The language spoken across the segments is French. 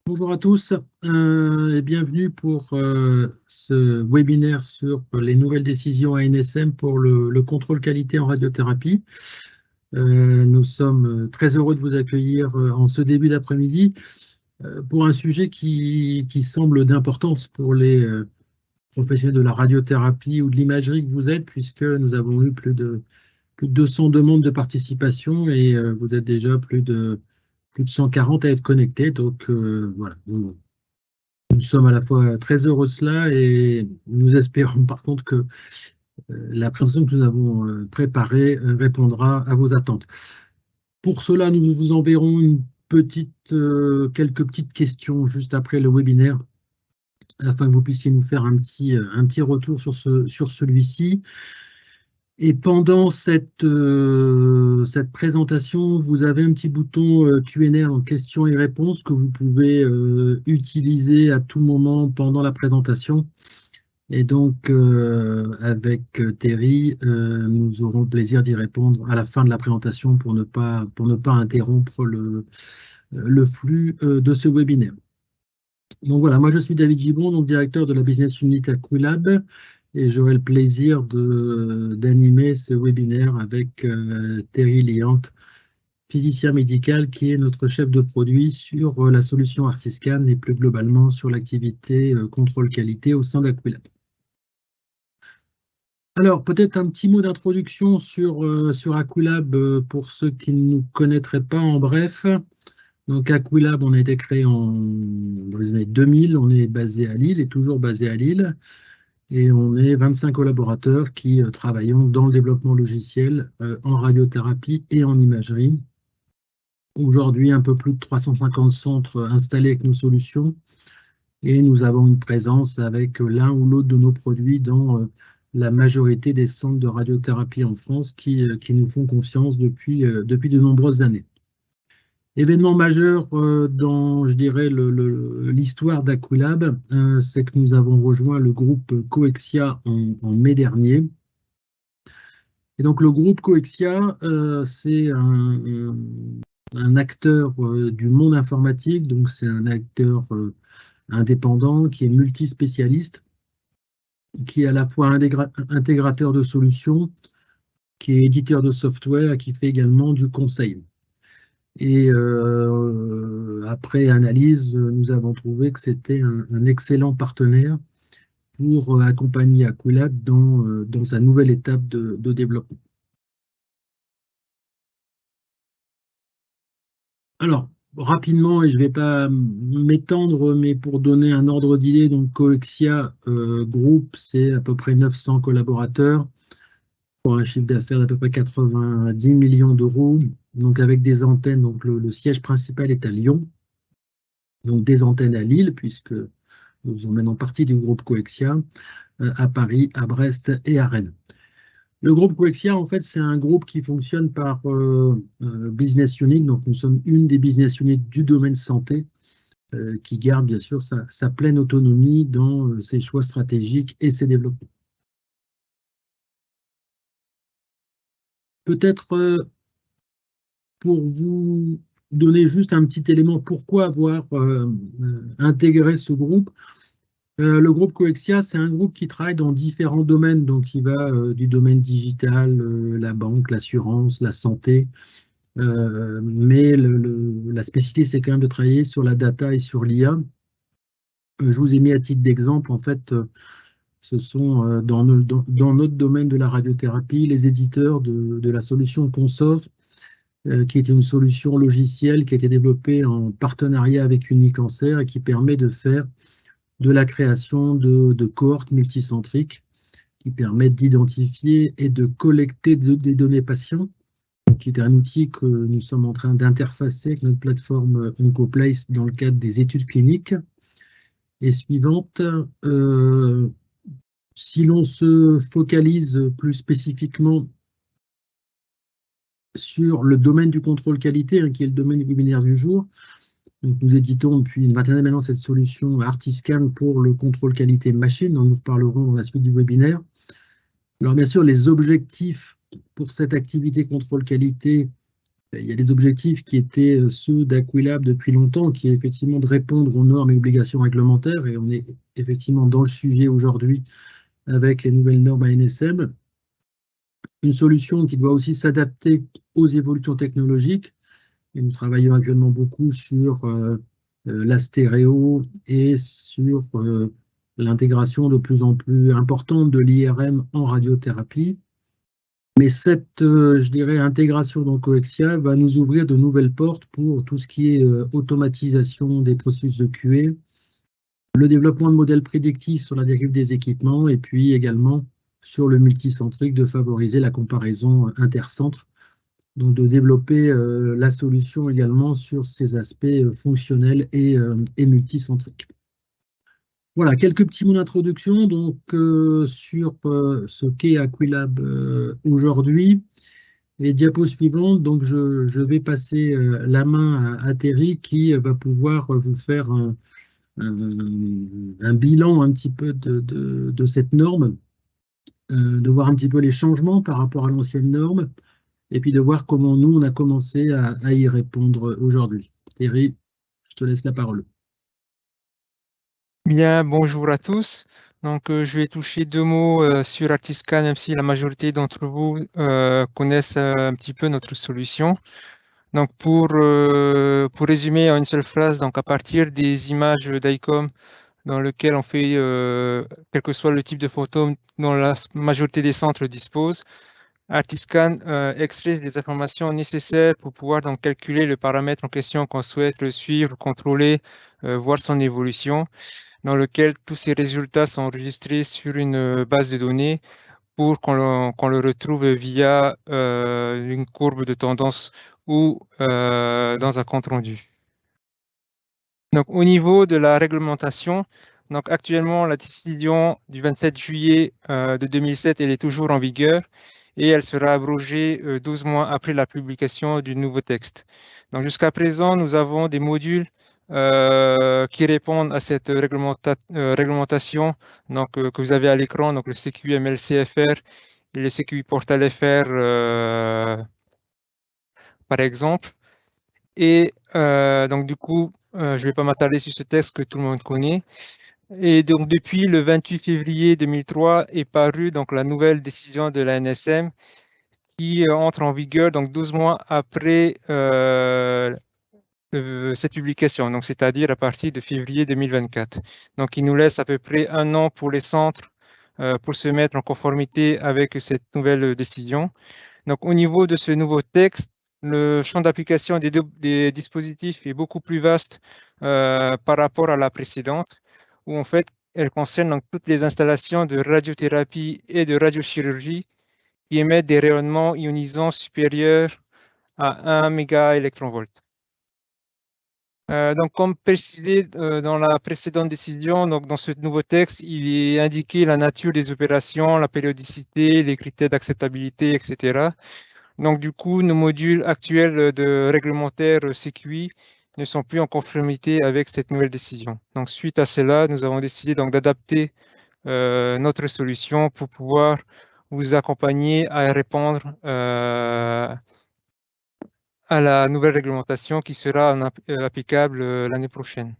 Bonjour à tous et bienvenue pour ce webinaire sur les nouvelles décisions ANSM pour le contrôle qualité en radiothérapie. Nous sommes très heureux de vous accueillir en ce début d'après-midi pour un sujet qui semble d'importance pour les professionnels de la radiothérapie ou de l'imagerie que vous êtes, puisque nous avons eu plus de 200 demandes de participation et vous êtes déjà plus de 140 à être connectés. Donc voilà. Nous sommes à la fois très heureux de cela et nous espérons par contre que la présentation que nous avons préparée répondra à vos attentes. Pour cela, nous vous enverrons quelques petites questions juste après le webinaire afin que vous puissiez nous faire un petit retour sur celui-ci. Et pendant cette présentation, vous avez un petit bouton Q&A, donc questions et réponses, que vous pouvez utiliser à tout moment pendant la présentation. Et donc, avec Terry, nous aurons le plaisir d'y répondre à la fin de la présentation pour ne pas interrompre le flux de ce webinaire. Donc voilà, moi je suis David Gibon, donc directeur de la Business Unit Aquilab, et j'aurai le plaisir d'animer ce webinaire avec Terry Liant, physicien médical, qui est notre chef de produit sur la solution Artiscan et plus globalement sur l'activité contrôle qualité au sein d'Aquilab. Alors, peut-être un petit mot d'introduction sur Aquilab pour ceux qui ne nous connaîtraient pas en bref. Donc, Aquilab, on a été créé dans les années 2000. On est basé à Lille et toujours basé à Lille. Et on est 25 collaborateurs qui travaillons dans le développement logiciel en radiothérapie et en imagerie. Aujourd'hui, un peu plus de 350 centres installés avec nos solutions. Et nous avons une présence avec l'un ou l'autre de nos produits dans la majorité des centres de radiothérapie en France qui nous font confiance depuis de nombreuses années. Événement majeur dans, je dirais, l'histoire d'Aquilab, c'est que nous avons rejoint le groupe Coexia en mai dernier. Et donc le groupe Coexia, c'est un acteur du monde informatique, donc c'est un acteur indépendant qui est multispécialiste, qui est à la fois intégrateur de solutions, qui est éditeur de software et qui fait également du conseil. Et après analyse, nous avons trouvé que c'était un excellent partenaire pour accompagner Aquilab dans sa nouvelle étape de développement. Alors, rapidement, et je ne vais pas m'étendre, mais pour donner un ordre d'idée, donc Coexia Group, c'est à peu près 900 collaborateurs pour un chiffre d'affaires d'à peu près 90 millions d'euros, donc avec des antennes. Donc le siège principal est à Lyon, donc des antennes à Lille, puisque nous faisons maintenant partie du groupe Coexia, à Paris, à Brest et à Rennes. Le groupe Coexia, en fait, c'est un groupe qui fonctionne par business unit. Donc, nous sommes une des business units du domaine santé qui garde, bien sûr, sa pleine autonomie dans ses choix stratégiques et ses développements. Peut-être pour vous donner juste un petit élément, pourquoi avoir intégré ce groupe. Le groupe Coexia, c'est un groupe qui travaille dans différents domaines, donc il va du domaine digital, la banque, l'assurance, la santé, mais la spécificité, c'est quand même de travailler sur la data et sur l'IA. Je vous ai mis à titre d'exemple, en fait, ce sont dans notre domaine de la radiothérapie, les éditeurs de la solution Consoft, qui est une solution logicielle qui a été développée en partenariat avec Unicancer et qui permet de faire de la création de cohortes multicentriques qui permettent d'identifier et de collecter des données patients, qui est un outil que nous sommes en train d'interfacer avec notre plateforme OncoPlace dans le cadre des études cliniques. Et suivante, si l'on se focalise plus spécifiquement sur le domaine du contrôle qualité, qui est le domaine du webinaire du jour, donc nous éditons depuis une vingtaine d'années maintenant cette solution Artiscan pour le contrôle qualité machine, dont nous reparlerons dans la suite du webinaire. Alors bien sûr, les objectifs pour cette activité contrôle qualité il y a des objectifs qui étaient ceux d'Aquilab depuis longtemps, qui est effectivement de répondre aux normes et obligations réglementaires, et on est effectivement dans le sujet aujourd'hui avec les nouvelles normes ANSM. Une solution qui doit aussi s'adapter aux évolutions technologiques. Et nous travaillons actuellement beaucoup sur la stéréo et sur l'intégration de plus en plus importante de l'IRM en radiothérapie. Mais cette, je dirais, intégration dans Coexia va nous ouvrir de nouvelles portes pour tout ce qui est automatisation des processus de QA, le développement de modèles prédictifs sur la dérive des équipements et puis également sur le multicentrique de favoriser la comparaison intercentre, donc de développer la solution également sur ces aspects fonctionnels et multicentriques. Voilà, quelques petits mots d'introduction donc sur ce qu'est Aquilab aujourd'hui. Les diapos suivantes, donc je vais passer la main à Thierry qui va pouvoir vous faire un bilan un petit peu de cette norme, de voir un petit peu les changements par rapport à l'ancienne norme, et puis de voir comment nous, on a commencé à y répondre aujourd'hui. Thierry, je te laisse la parole. Bien, bonjour à tous. Donc, je vais toucher deux mots sur Artiscan, même si la majorité d'entre vous connaissent un petit peu notre solution. Donc, pour résumer en une seule phrase, donc à partir des images d'ICOM dans lesquelles on fait, quel que soit le type de photo dont la majorité des centres disposent, Artiscan extrait les informations nécessaires pour pouvoir donc calculer le paramètre en question qu'on souhaite le suivre, contrôler, voir son évolution, dans lequel tous ces résultats sont enregistrés sur une base de données pour qu'on le retrouve via une courbe de tendance ou dans un compte rendu. Donc, au niveau de la réglementation, donc actuellement, la décision du 27 juillet de 2007, elle est toujours en vigueur et elle sera abrogée 12 mois après la publication du nouveau texte. Donc, jusqu'à présent, nous avons des modules qui répondent à cette réglementation donc, que vous avez à l'écran, donc le CQML-CFR et le CQI Portal FR, par exemple. Et donc, du coup, je ne vais pas m'attarder sur ce texte que tout le monde connaît. Et donc, depuis le 28 février 2003 est parue donc, la nouvelle décision de la NSM qui entre en vigueur donc, 12 mois après cette publication, donc c'est-à-dire à partir de février 2024. Donc, il nous laisse à peu près un an pour les centres pour se mettre en conformité avec cette nouvelle décision. Donc, au niveau de ce nouveau texte, le champ d'application des dispositifs est beaucoup plus vaste par rapport à la précédente, où en fait, elle concerne donc, toutes les installations de radiothérapie et de radiochirurgie qui émettent des rayonnements ionisants supérieurs à 1 mégaélectronvolt. Donc, comme précisé dans la précédente décision, donc dans ce nouveau texte, il est indiqué la nature des opérations, la périodicité, les critères d'acceptabilité, etc. Donc, du coup, nos modules actuels de réglementaire CQI ne sont plus en conformité avec cette nouvelle décision. Donc, suite à cela, nous avons décidé donc d'adapter notre solution pour pouvoir vous accompagner à répondre à la nouvelle réglementation qui sera applicable l'année prochaine.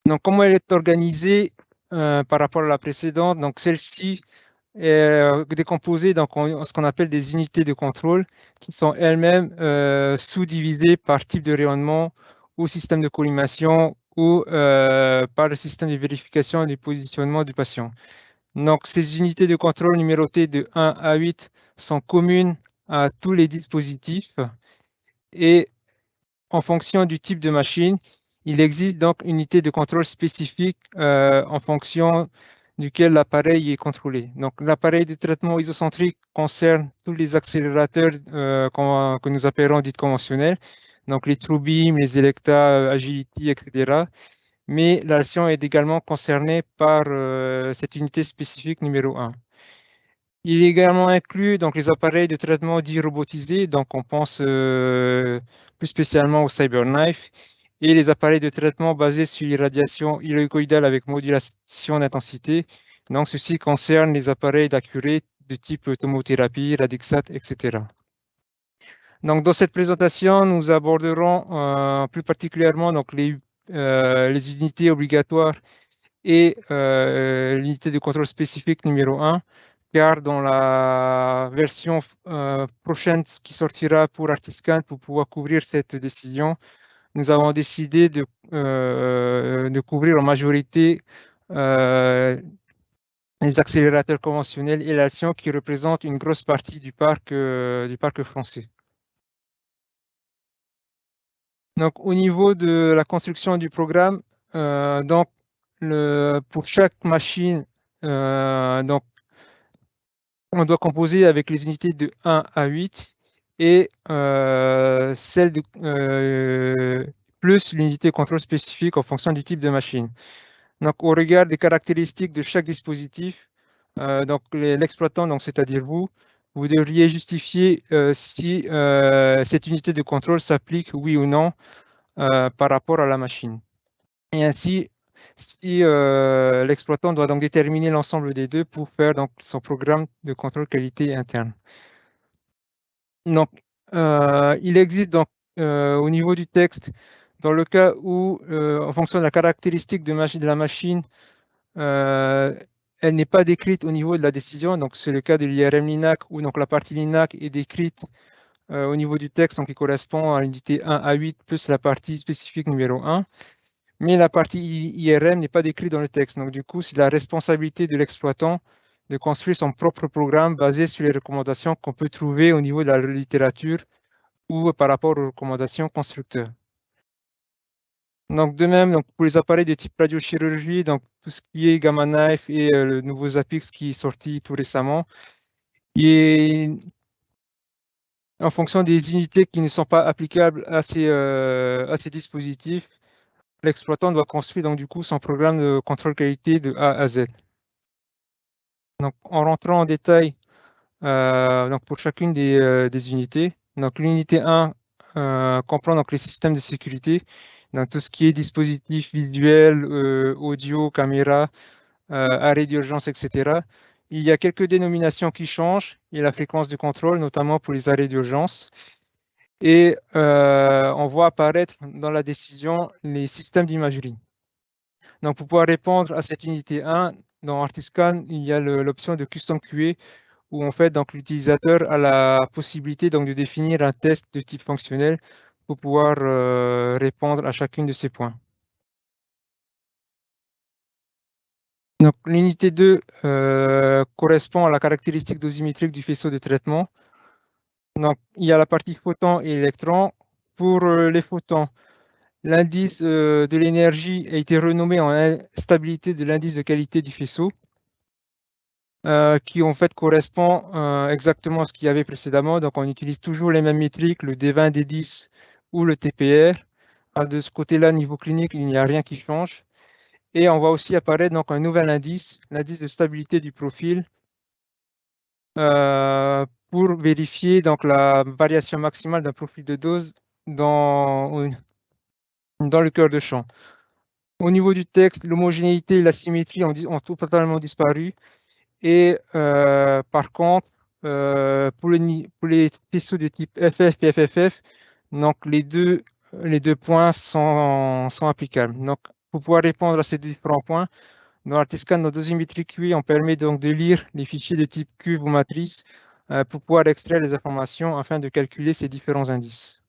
Donc, comment elle est organisée par rapport à la précédente? Donc, celle-ci est décomposée en ce qu'on appelle des unités de contrôle qui sont elles-mêmes sous-divisées par type de rayonnement ou système de collimation ou par le système de vérification du positionnement du patient. Donc, ces unités de contrôle numérotées de 1 à 8 sont communes à tous les dispositifs et en fonction du type de machine, il existe donc une unité de contrôle spécifique en fonction duquel l'appareil est contrôlé. Donc, l'appareil de traitement isocentrique concerne tous les accélérateurs que nous appellerons dits conventionnels, donc les TrueBeam, les Electa, Agility, etc. Mais la version est également concernée par cette unité spécifique numéro 1. Il est également inclus donc, les appareils de traitement dits robotisés, donc on pense plus spécialement au CyberKnife, et les appareils de traitement basés sur l'irradiation hélicoïdale avec modulation d'intensité. Donc ceci concerne les appareils d'Accuray de type tomothérapie, Radixat, etc. Donc, dans cette présentation, nous aborderons plus particulièrement donc, les unités obligatoires et l'unité de contrôle spécifique numéro 1, car dans la version prochaine qui sortira pour Artiscan, pour pouvoir couvrir cette décision, nous avons décidé de couvrir en majorité les accélérateurs conventionnels et l'ALCION qui représentent une grosse partie du parc français. Donc, au niveau de la construction du programme, donc, pour chaque machine, donc, on doit composer avec les unités de 1 à 8 et celle de plus l'unité de contrôle spécifique en fonction du type de machine. Donc, au regard des caractéristiques de chaque dispositif, donc l'exploitant, donc c'est-à-dire vous devriez justifier si cette unité de contrôle s'applique oui ou non par rapport à la machine. Et ainsi, si l'exploitant doit donc déterminer l'ensemble des deux pour faire donc son programme de contrôle qualité interne. Donc, il existe donc au niveau du texte, dans le cas où, en fonction de la caractéristique de la machine, elle n'est pas décrite au niveau de la décision, donc c'est le cas de l'IRM LINAC où donc la partie LINAC est décrite au niveau du texte, donc qui correspond à l'unité 1 à 8 plus la partie spécifique numéro 1. Mais la partie IRM n'est pas décrite dans le texte. Donc du coup, c'est la responsabilité de l'exploitant de construire son propre programme basé sur les recommandations qu'on peut trouver au niveau de la littérature ou par rapport aux recommandations constructeurs. Donc de même, donc, pour les appareils de type radiochirurgie, donc tout ce qui est Gamma Knife et le nouveau Zapix qui est sorti tout récemment, et en fonction des unités qui ne sont pas applicables à ces dispositifs, l'exploitant doit construire donc du coup son programme de contrôle qualité de A à Z. Donc en rentrant en détail donc pour chacune des unités, donc l'unité 1 comprend donc les systèmes de sécurité, donc tout ce qui est dispositif visuel, audio, caméra, arrêt d'urgence, etc. Il y a quelques dénominations qui changent et la fréquence de contrôle, notamment pour les arrêts d'urgence. Et on voit apparaître dans la décision les systèmes d'imagerie. Donc, pour pouvoir répondre à cette unité 1, dans Artiscan, il y a l'option de Custom QA où en fait donc l'utilisateur a la possibilité donc de définir un test de type fonctionnel pour pouvoir répondre à chacune de ces points. Donc l'unité 2 correspond à la caractéristique dosimétrique du faisceau de traitement. Donc il y a la partie photons et électrons. Pour les photons, l'indice de l'énergie a été renommé en stabilité de l'indice de qualité du faisceau. Qui en fait correspond exactement à ce qu'il y avait précédemment. Donc on utilise toujours les mêmes métriques, le D20, D10 ou le TPR. De ce côté-là, niveau clinique, il n'y a rien qui change. Et on voit aussi apparaître donc un nouvel indice, l'indice de stabilité du profil, pour vérifier donc la variation maximale d'un profil de dose dans le cœur de champ. Au niveau du texte, l'homogénéité et la symétrie ont totalement disparu. Et par contre, pour les faisceaux de type FF et FFF, donc les deux points sont applicables. Donc, pour pouvoir répondre à ces différents points, dans Artiscan, dans dosimétrie QI, on permet donc de lire les fichiers de type cuve ou matrice pour pouvoir extraire les informations afin de calculer ces différents indices.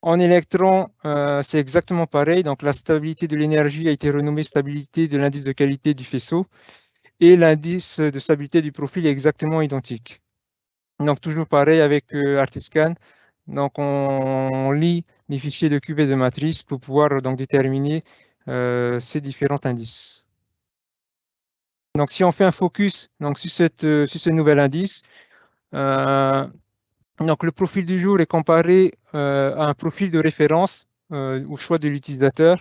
En électron, c'est exactement pareil. Donc, la stabilité de l'énergie a été renommée stabilité de l'indice de qualité du faisceau. Et l'indice de stabilité du profil est exactement identique. Donc toujours pareil avec Artiscan. Donc on lit les fichiers de cube et de matrice pour pouvoir donc déterminer ces différents indices. Donc si on fait un focus donc, sur ce nouvel indice, donc le profil du jour est comparé à un profil de référence au choix de l'utilisateur.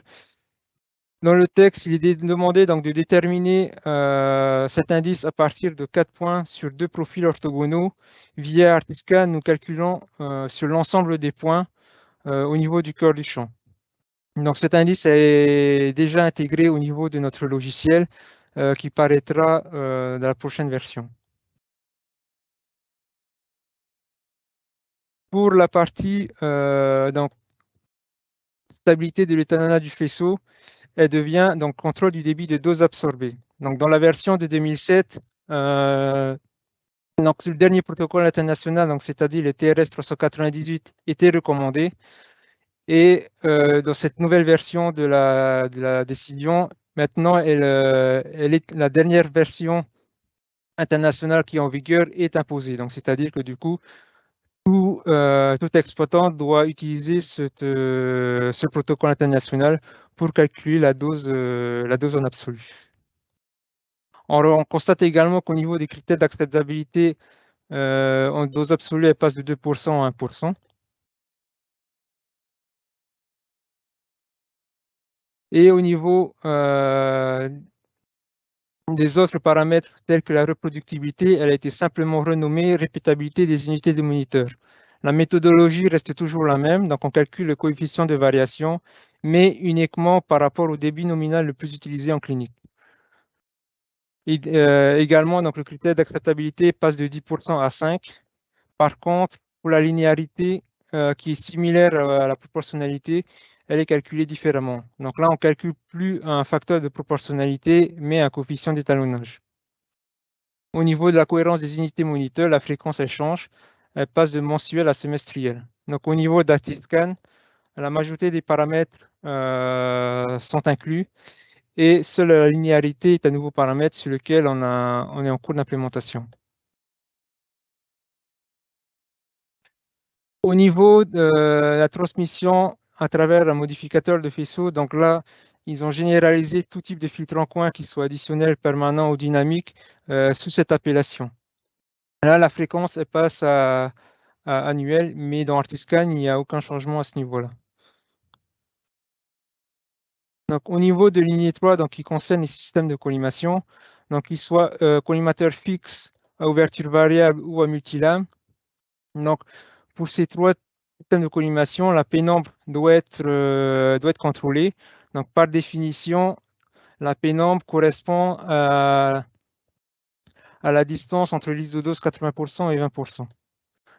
Dans le texte, il est demandé donc de déterminer cet indice à partir de 4 points sur 2 profils orthogonaux. Via Artiscan, nous calculons sur l'ensemble des points au niveau du cœur du champ. Donc cet indice est déjà intégré au niveau de notre logiciel qui paraîtra dans la prochaine version. pour la partie donc, stabilité de l'étalonnage du faisceau, elle devient donc contrôle du débit de dose absorbée. Donc, dans la version de 2007, donc, le dernier protocole international, donc c'est-à-dire le TRS 398, était recommandé. Et dans cette nouvelle version de la décision, maintenant, elle est la dernière version internationale qui est en vigueur est imposée. Donc, c'est-à-dire que du coup, tout exploitant doit utiliser ce protocole international pour calculer la dose en absolu. On constate également qu'au niveau des critères d'acceptabilité, en dose absolue, elle passe de 2% à 1%. Et au niveau des autres paramètres tels que la reproductibilité, elle a été simplement renommée répétabilité des unités de moniteur. La méthodologie reste toujours la même, donc on calcule le coefficient de variation, mais uniquement par rapport au débit nominal le plus utilisé en clinique. Et, également, donc, le critère d'acceptabilité passe de 10% à 5%. Par contre, pour la linéarité qui est similaire à la proportionnalité, elle est calculée différemment. Donc là, on ne calcule plus un facteur de proportionnalité, mais un coefficient d'étalonnage. Au niveau de la cohérence des unités moniteurs, la fréquence, elle change. Elle passe de mensuelle à semestrielle. Donc au niveau d'ActiveScan, la majorité des paramètres sont inclus et seule la linéarité est un nouveau paramètre sur lequel on est en cours d'implémentation. Au niveau de la transmission à travers un modificateur de faisceau, donc là, ils ont généralisé tout type de filtre en coin, qui soit additionnel, permanent ou dynamique, sous cette appellation. Là, la fréquence elle passe à annuelle, mais dans Artiscan, il n'y a aucun changement à ce niveau-là. Donc, au niveau de lignée 3, donc, qui concerne les systèmes de collimation, donc qu'ils soient collimateurs fixes à ouverture variable ou à multilame. Donc, pour ces trois systèmes de collimation, la pénombre doit être contrôlée. Donc, par définition, la pénombre correspond à la distance entre l'isodose 80% et 20%.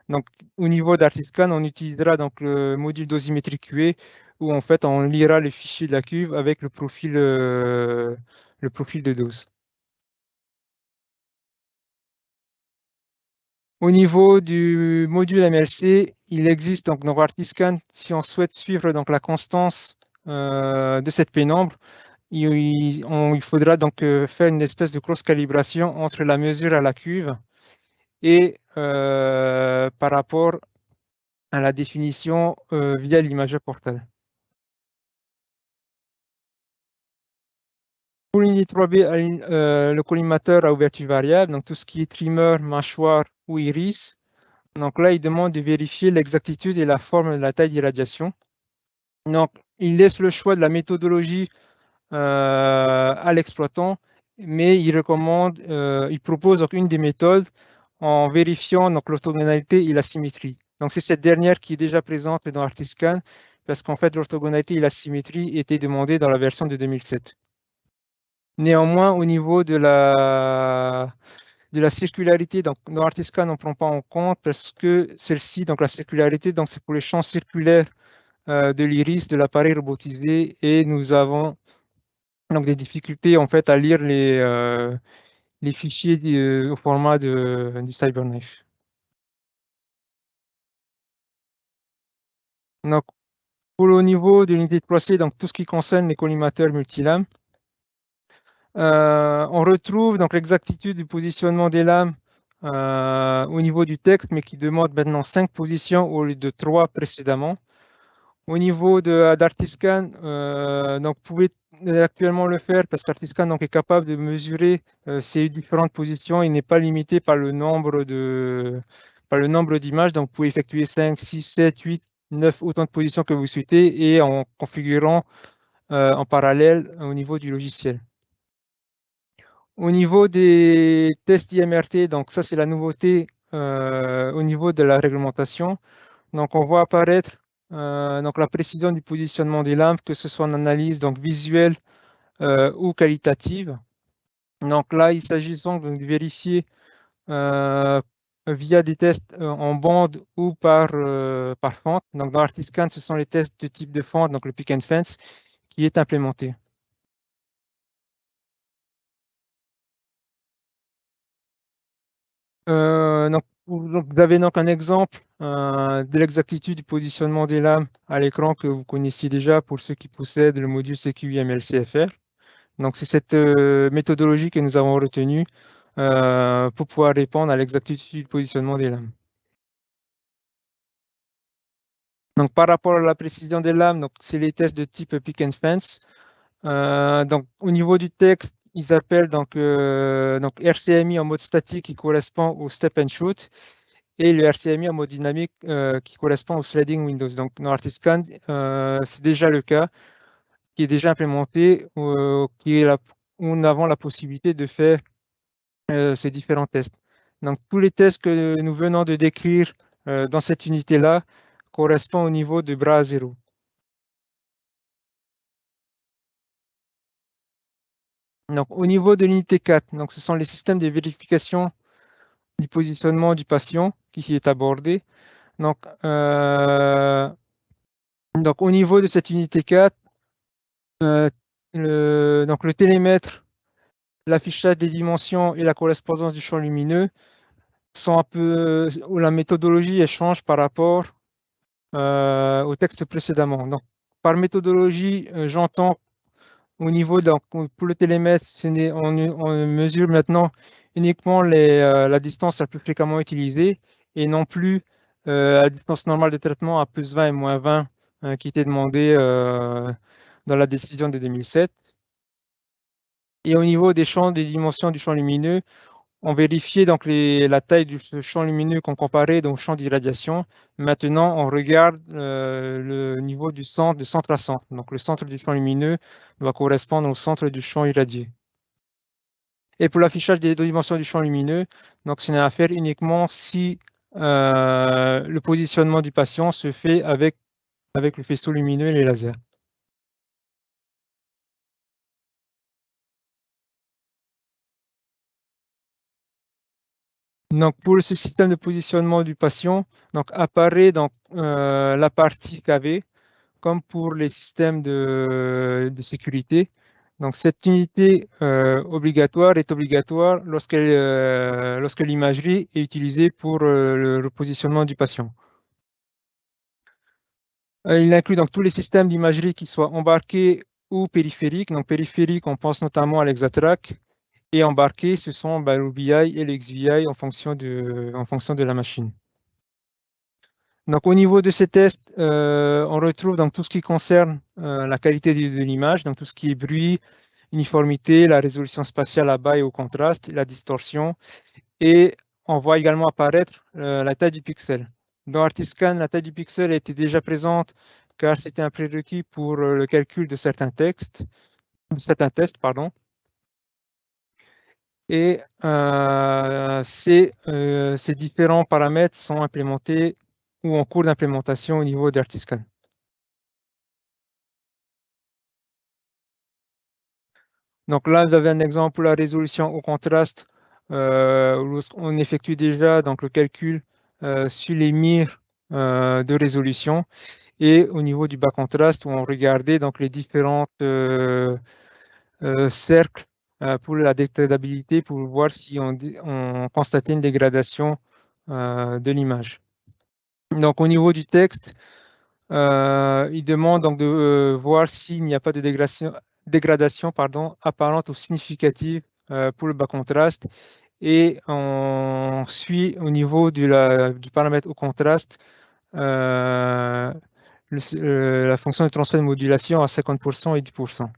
Donc, au niveau d'Artiscan, on utilisera donc le module dosimétrie QE où en fait on lira les fichiers de la cuve avec le profil de dose. Au niveau du module MLC, il existe donc dans Artiscan, si on souhaite suivre donc la constance de cette pénombre, il faudra donc faire une espèce de cross-calibration entre la mesure à la cuve et par rapport à la définition via l'imageur portal. Pour l'unité 3B, le collimateur à ouverture variable, donc tout ce qui est trimmer, mâchoire ou iris. Donc là, il demande de vérifier l'exactitude et la forme de la taille d'irradiation. Donc, il laisse le choix de la méthodologie à l'exploitant, mais il propose donc une des méthodes en vérifiant donc l'orthogonalité et la symétrie. Donc, c'est cette dernière qui est déjà présente dans Artiscan, parce qu'en fait, l'orthogonalité et la symétrie étaient demandées dans la version de 2007. Néanmoins, au niveau de la circularité, donc dans Artiscan, on ne prend pas en compte parce que celle-ci, donc la circularité, donc c'est pour les champs circulaires de l'iris de l'appareil robotisé, et nous avons donc des difficultés en fait à lire les fichiers au format du CyberKnife. Donc, pour le niveau de l'unité de procès, donc tout ce qui concerne les collimateurs multilames, on retrouve donc l'exactitude du positionnement des lames au niveau du texte, mais qui demande maintenant 5 positions au lieu de 3 précédemment. Au niveau d'Artiscan, donc vous pouvez actuellement le faire parce qu'Artiscan est capable de mesurer ces différentes positions. Il n'est pas limité par le nombre d'images. Donc vous pouvez effectuer 5, 6, 7, 8, 9, autant de positions que vous souhaitez, et en configurant en parallèle au niveau du logiciel. Au niveau des tests IMRT, donc ça c'est la nouveauté au niveau de la réglementation. Donc on voit apparaître donc la précision du positionnement des lampes, que ce soit en analyse donc visuelle ou qualitative. Donc là, il s'agit donc de vérifier via des tests en bande ou par fente. Donc dans Artiscan, ce sont les tests de type de fente, donc le pick and fence, qui est implémenté. Donc, vous avez donc un exemple de l'exactitude du positionnement des lames à l'écran que vous connaissiez déjà pour ceux qui possèdent le module CQIML-CFR. Donc, c'est cette méthodologie que nous avons retenue pour pouvoir répondre à l'exactitude du positionnement des lames. Donc, par rapport à la précision des lames, c'est les tests de type pick and fence. Donc, au niveau du texte, ils appellent donc RCMI en mode statique qui correspond au step and shoot et le RCMI en mode dynamique qui correspond au sliding windows. Donc, dans Artiscan, c'est déjà le cas qui est déjà implémenté, où nous avons la possibilité de faire ces différents tests. Donc, tous les tests que nous venons de décrire dans cette unité-là correspondent au niveau de bras 0. Donc, au niveau de l'unité 4, donc, ce sont les systèmes de vérification du positionnement du patient qui est abordé. Donc, au niveau de cette unité 4, le télémètre, l'affichage des dimensions et la correspondance du champ lumineux sont un peu où la méthodologie change par rapport au texte précédemment. Donc, par méthodologie, j'entends au niveau pour le télémètre, on mesure maintenant uniquement la distance la plus fréquemment utilisée et non plus la distance normale de traitement à plus 20 et moins 20 qui était demandée dans la décision de 2007. Et au niveau des champs, des dimensions du champ lumineux, on vérifiait donc la taille du champ lumineux qu'on comparait au champ d'irradiation. Maintenant, on regarde le niveau du centre, de centre à centre. Donc, le centre du champ lumineux doit correspondre au centre du champ irradié. Et pour l'affichage des deux dimensions du champ lumineux, donc ce n'est à faire uniquement si le positionnement du patient se fait avec le faisceau lumineux et les lasers. Donc, pour ce système de positionnement du patient, donc apparaît la partie KV, comme pour les systèmes de sécurité. Donc, cette unité obligatoire est obligatoire lorsque l'imagerie est utilisée pour le repositionnement du patient. Il inclut donc tous les systèmes d'imagerie qui soient embarqués ou périphériques. Donc, périphériques, on pense notamment à l'Exatrack. Et embarqués, ce sont l'OBI et l'XVI en fonction de la machine. Donc, au niveau de ces tests, on retrouve donc tout ce qui concerne la qualité de l'image, donc tout ce qui est bruit, uniformité, la résolution spatiale à bas et au contraste, la distorsion. Et on voit également apparaître la taille du pixel. Dans Artiscan, la taille du pixel était déjà présente car c'était un prérequis pour le calcul de certains tests, pardon. Et ces différents paramètres sont implémentés ou en cours d'implémentation au niveau d'Artiscan. Donc là, vous avez un exemple pour la résolution au contraste, où on effectue déjà donc, le calcul sur les mires de résolution et au niveau du bas contraste où on regardait donc, les différents cercles pour la détectabilité pour voir si on constatait une dégradation de l'image. Donc au niveau du texte, il demande donc de voir s'il n'y a pas de dégradation apparente ou significative pour le bas contraste. Et on suit au niveau du paramètre au contraste la fonction de transfert de modulation à 50% et 10%.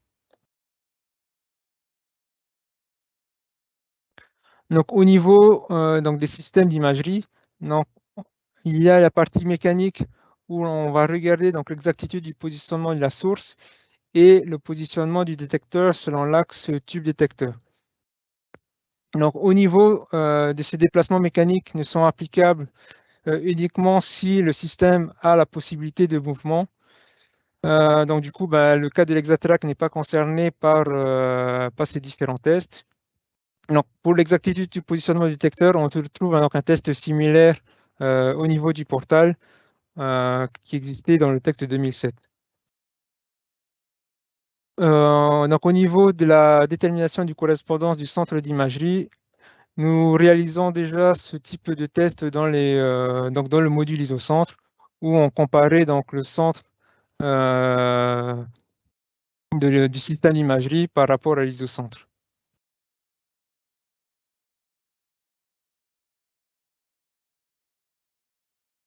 Donc au niveau des systèmes d'imagerie, il y a la partie mécanique où on va regarder l'exactitude du positionnement de la source et le positionnement du détecteur selon l'axe tube détecteur. Donc, au niveau de ces déplacements mécaniques ne sont applicables uniquement si le système a la possibilité de mouvement. Donc, du coup, le cas de l'Exatrack n'est pas concerné par ces différents tests. Donc, pour l'exactitude du positionnement du détecteur, on retrouve donc un test similaire au niveau du portal qui existait dans le texte de 2007. Donc, au niveau de la détermination du correspondance du centre d'imagerie, nous réalisons déjà ce type de test dans le module isocentre, où on comparait donc le centre du système d'imagerie par rapport à l'isocentre.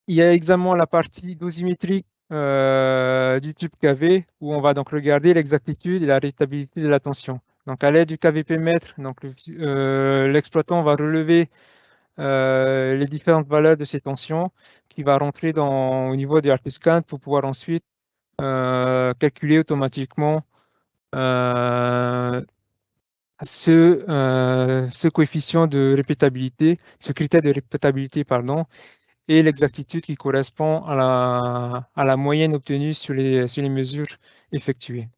Il y a également la partie dosimétrique du tube KV, où on va donc regarder l'exactitude et la rétabillité de la tension. Donc, à l'aide du KVP mètre, l'exploitant va relever les différentes valeurs de ces tensions qui va rentrer au niveau du Artiscan pour pouvoir ensuite calculer automatiquement ce coefficient de répétabilité, ce critère de répétabilité, pardon, et l'exactitude qui correspond à la moyenne obtenue sur les mesures effectuées.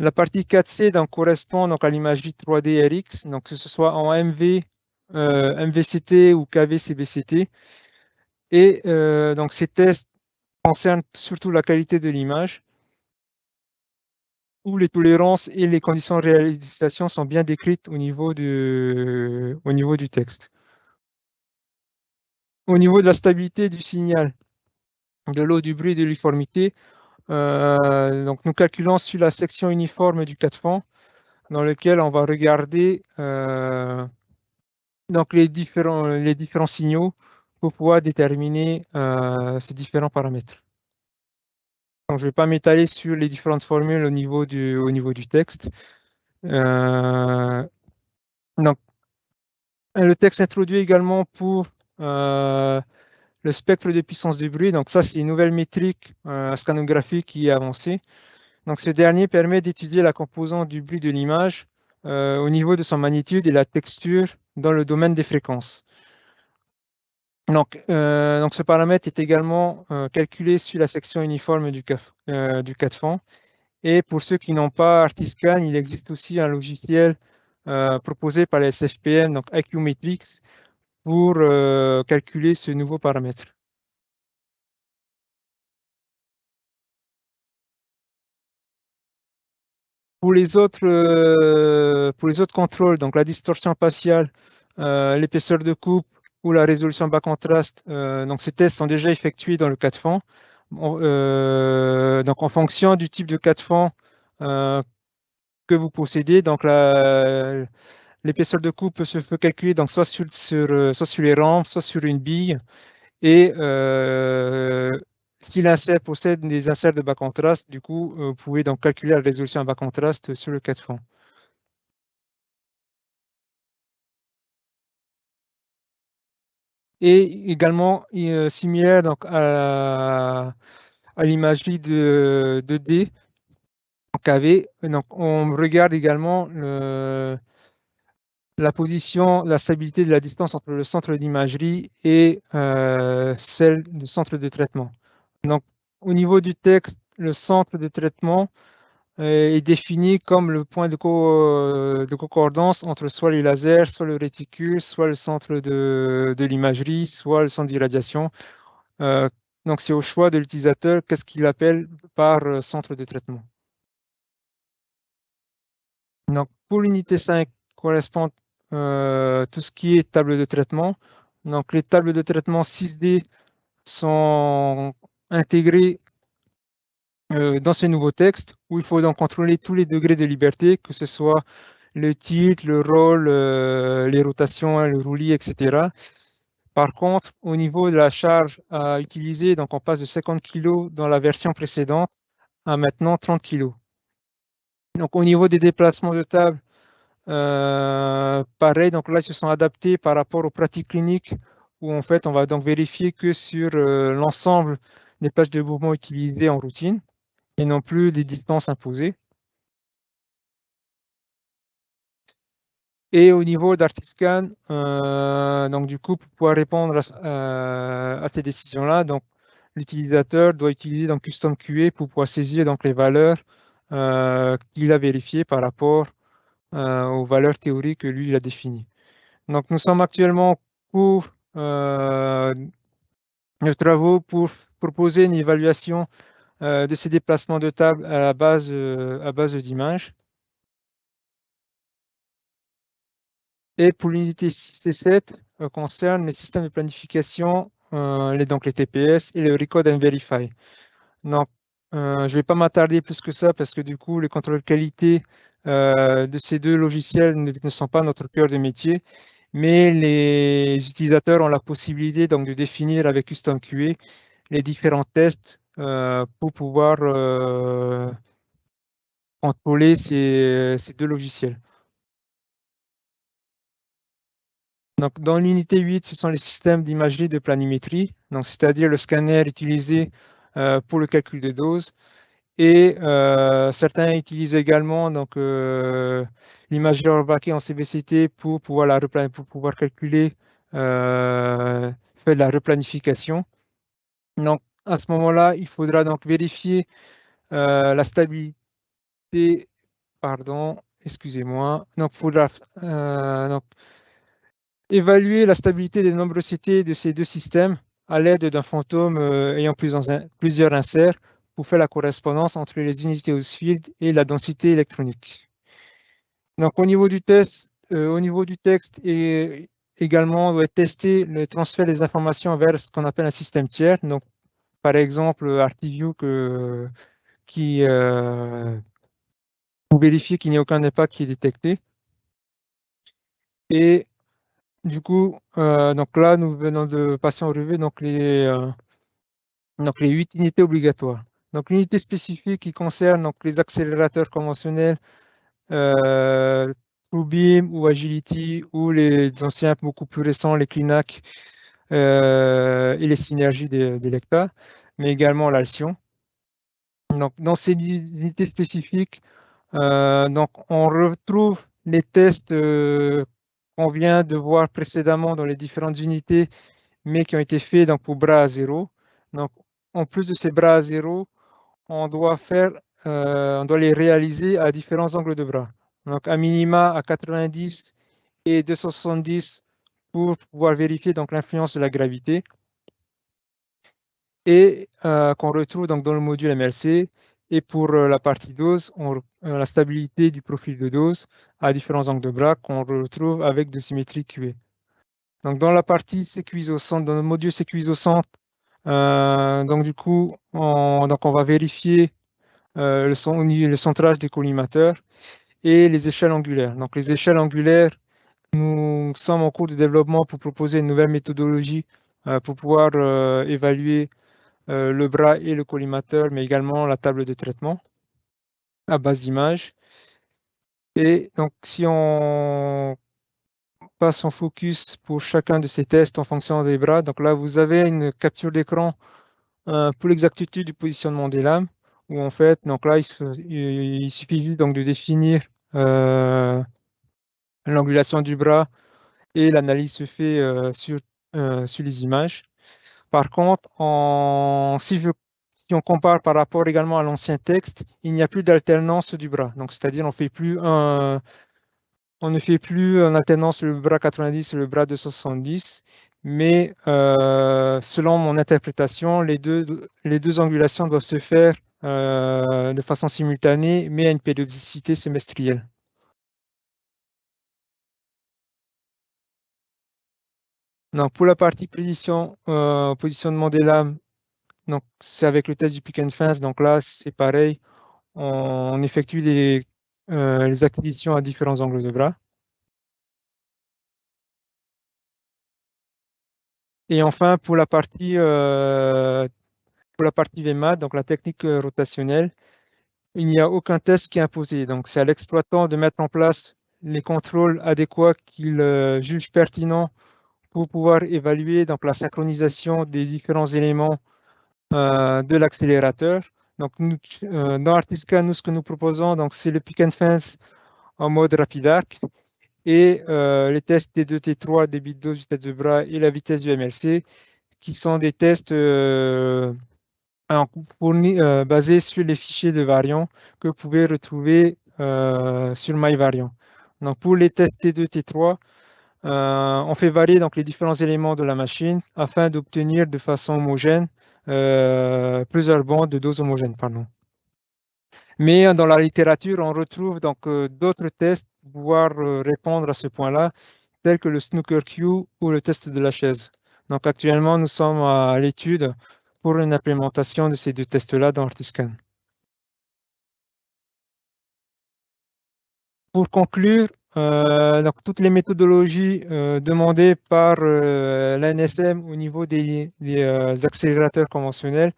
La partie 4C donc, correspond donc, à l'imagerie 3D RX, donc que ce soit en MVCT ou KV-CBCT. Et donc ces tests concernent surtout la qualité de l'image, où les tolérances et les conditions de réalisation sont bien décrites au niveau du texte. Au niveau de la stabilité du signal, de l'eau, du bruit et de l'uniformité, donc nous calculons sur la section uniforme du 4FAN, dans lequel on va regarder donc les différents signaux pour pouvoir déterminer ces différents paramètres. Donc, je ne vais pas m'étaler sur les différentes formules au niveau du texte. Donc, le texte introduit également pour le spectre de puissance du bruit. Donc, ça, c'est une nouvelle métrique scanographique qui est avancée. Donc, ce dernier permet d'étudier la composante du bruit de l'image au niveau de son magnitude et la texture dans le domaine des fréquences. Donc, ce paramètre est également calculé sur la section uniforme du 4FAN. Et pour ceux qui n'ont pas Artiscan, il existe aussi un logiciel proposé par la SFPM, donc IQmetrics, pour calculer ce nouveau paramètre. Pour les autres contrôles, donc la distorsion faciale, l'épaisseur de coupe ou la résolution bas contraste, donc ces tests sont déjà effectués dans le 4FAN. Donc en fonction du type de 4FAN que vous possédez, donc l'épaisseur de coupe se fait calculer donc soit sur les rampes, soit sur une bille. Et si l'insert possède des inserts de bas contraste, du coup, vous pouvez donc calculer la résolution à bas contraste sur le 4FAN. Et également similaire donc, à l'imagerie de 2D en KV. Donc, on regarde également la position, la stabilité de la distance entre le centre d'imagerie et celle du centre de traitement. Donc, au niveau du texte, le centre de traitement est défini comme le point de concordance entre soit les lasers, soit le réticule, soit le centre de l'imagerie, soit le centre d'irradiation. Donc, c'est au choix de l'utilisateur qu'est-ce qu'il appelle par centre de traitement. Donc, pour l'unité 5, correspond tout ce qui est table de traitement. Donc, les tables de traitement 6D sont intégrées dans ce nouveau texte, où il faut donc contrôler tous les degrés de liberté, que ce soit le tilt, le roll, les rotations, le roulis, etc. Par contre, au niveau de la charge à utiliser, donc on passe de 50 kg dans la version précédente à maintenant 30 kg. Donc au niveau des déplacements de table, pareil, donc là ils se sont adaptés par rapport aux pratiques cliniques, où en fait on va donc vérifier que sur l'ensemble des pages de mouvement utilisées en routine, et non plus des distances imposées. Et au niveau d'Artiscan, donc du coup, pour pouvoir répondre à ces décisions-là, donc l'utilisateur doit utiliser donc Custom QA pour pouvoir saisir donc les valeurs qu'il a vérifié par rapport aux valeurs théoriques que lui il a définies. Donc nous sommes actuellement en cours de travaux pour proposer une évaluation de ces déplacements de table à base d'images. Et pour l'unité 6 et 7, concerne les systèmes de planification, donc les TPS et le Record and Verify. Donc, je ne vais pas m'attarder plus que ça parce que du coup, les contrôles de qualité de ces deux logiciels ne sont pas notre cœur de métier, mais les utilisateurs ont la possibilité donc, de définir avec Custom QA les différents tests pour pouvoir contrôler ces deux logiciels. Donc, dans l'unité 8, ce sont les systèmes d'imagerie de planimétrie, c'est-à-dire le scanner utilisé pour le calcul de dose. Et certains utilisent également l'imagerie embarquée en CBCT pour pouvoir, calculer, faire de la replanification. Donc, à ce moment-là, il faudra donc vérifier la stabilité, pardon, excusez-moi, donc il faudra évaluer la stabilité des nombrosités de ces deux systèmes à l'aide d'un fantôme ayant plusieurs inserts pour faire la correspondance entre les unités Hounsfield et la densité électronique. Donc au niveau du test, également, on doit tester le transfert des informations vers ce qu'on appelle un système tiers. Donc par exemple, ArctiView pour vérifier qu'il n'y a aucun impact qui est détecté. Et du coup, donc là, nous venons de passer en revue les 8 unités obligatoires. Donc l'unité spécifique qui concerne les accélérateurs conventionnels, TrueBeam ou Agility, ou les anciens beaucoup plus récents, les CLINAC et les synergies d'Electa, mais également l'Alcyon. Donc dans ces unités spécifiques, on retrouve les tests qu'on vient de voir précédemment dans les différentes unités, mais qui ont été faits pour bras à zéro. Donc, en plus de ces bras à zéro, on doit les réaliser à différents angles de bras. Donc, à minima à 90 et 270 pour pouvoir vérifier l'influence de la gravité. Et qu'on retrouve dans le module MLC. Et pour la partie dose, la stabilité du profil de dose à différents angles de bras qu'on retrouve avec de symétrie QE. Donc dans la partie CQIS au centre, dans le module CQIS au centre, donc du coup, on va vérifier le centrage des collimateurs et les échelles angulaires. Donc les échelles angulaires, nous sommes en cours de développement pour proposer une nouvelle méthodologie pour pouvoir évaluer le bras et le collimateur, mais également la table de traitement à base d'images. Et donc si on passe en focus pour chacun de ces tests en fonction des bras, donc là vous avez une capture d'écran pour l'exactitude du positionnement des lames, où en fait, donc là, il suffit donc de définir l'angulation du bras et l'analyse se fait sur les images. Par contre, si on compare par rapport également à l'ancien texte, il n'y a plus d'alternance du bras. Donc, c'est-à-dire, on ne fait plus en alternance le bras 90 et le bras 270, mais selon mon interprétation, les deux angulations doivent se faire de façon simultanée, mais à une périodicité semestrielle. Donc, pour la partie positionnement des lames, c'est avec le test du pick and fence. Donc là, c'est pareil, on effectue les acquisitions à différents angles de bras. Et enfin, pour la partie VMAT, donc la technique rotationnelle, il n'y a aucun test qui est imposé. Donc, c'est à l'exploitant de mettre en place les contrôles adéquats qu'il juge pertinents pour pouvoir évaluer la synchronisation des différents éléments de l'accélérateur. Donc, dans Artisca, ce que nous proposons, c'est le pick and fence en mode rapidac et les tests des 2T3, débit de dose, vitesse de bras et la vitesse du MLC, qui sont des tests basé sur les fichiers de variants que vous pouvez retrouver sur MyVariant. Donc pour les tests T2, T3, on fait varier donc, les différents éléments de la machine afin d'obtenir de façon homogène plusieurs bandes de doses homogènes. Pardon. Mais dans la littérature, on retrouve donc d'autres tests pour pouvoir répondre à ce point-là, tels que le Snooker Q ou le test de la chaise. Donc actuellement, nous sommes à l'étude pour une implémentation de ces deux tests-là dans Artiscan. Pour conclure, donc, toutes les méthodologies demandées par l'ANSM au niveau des accélérateurs conventionnels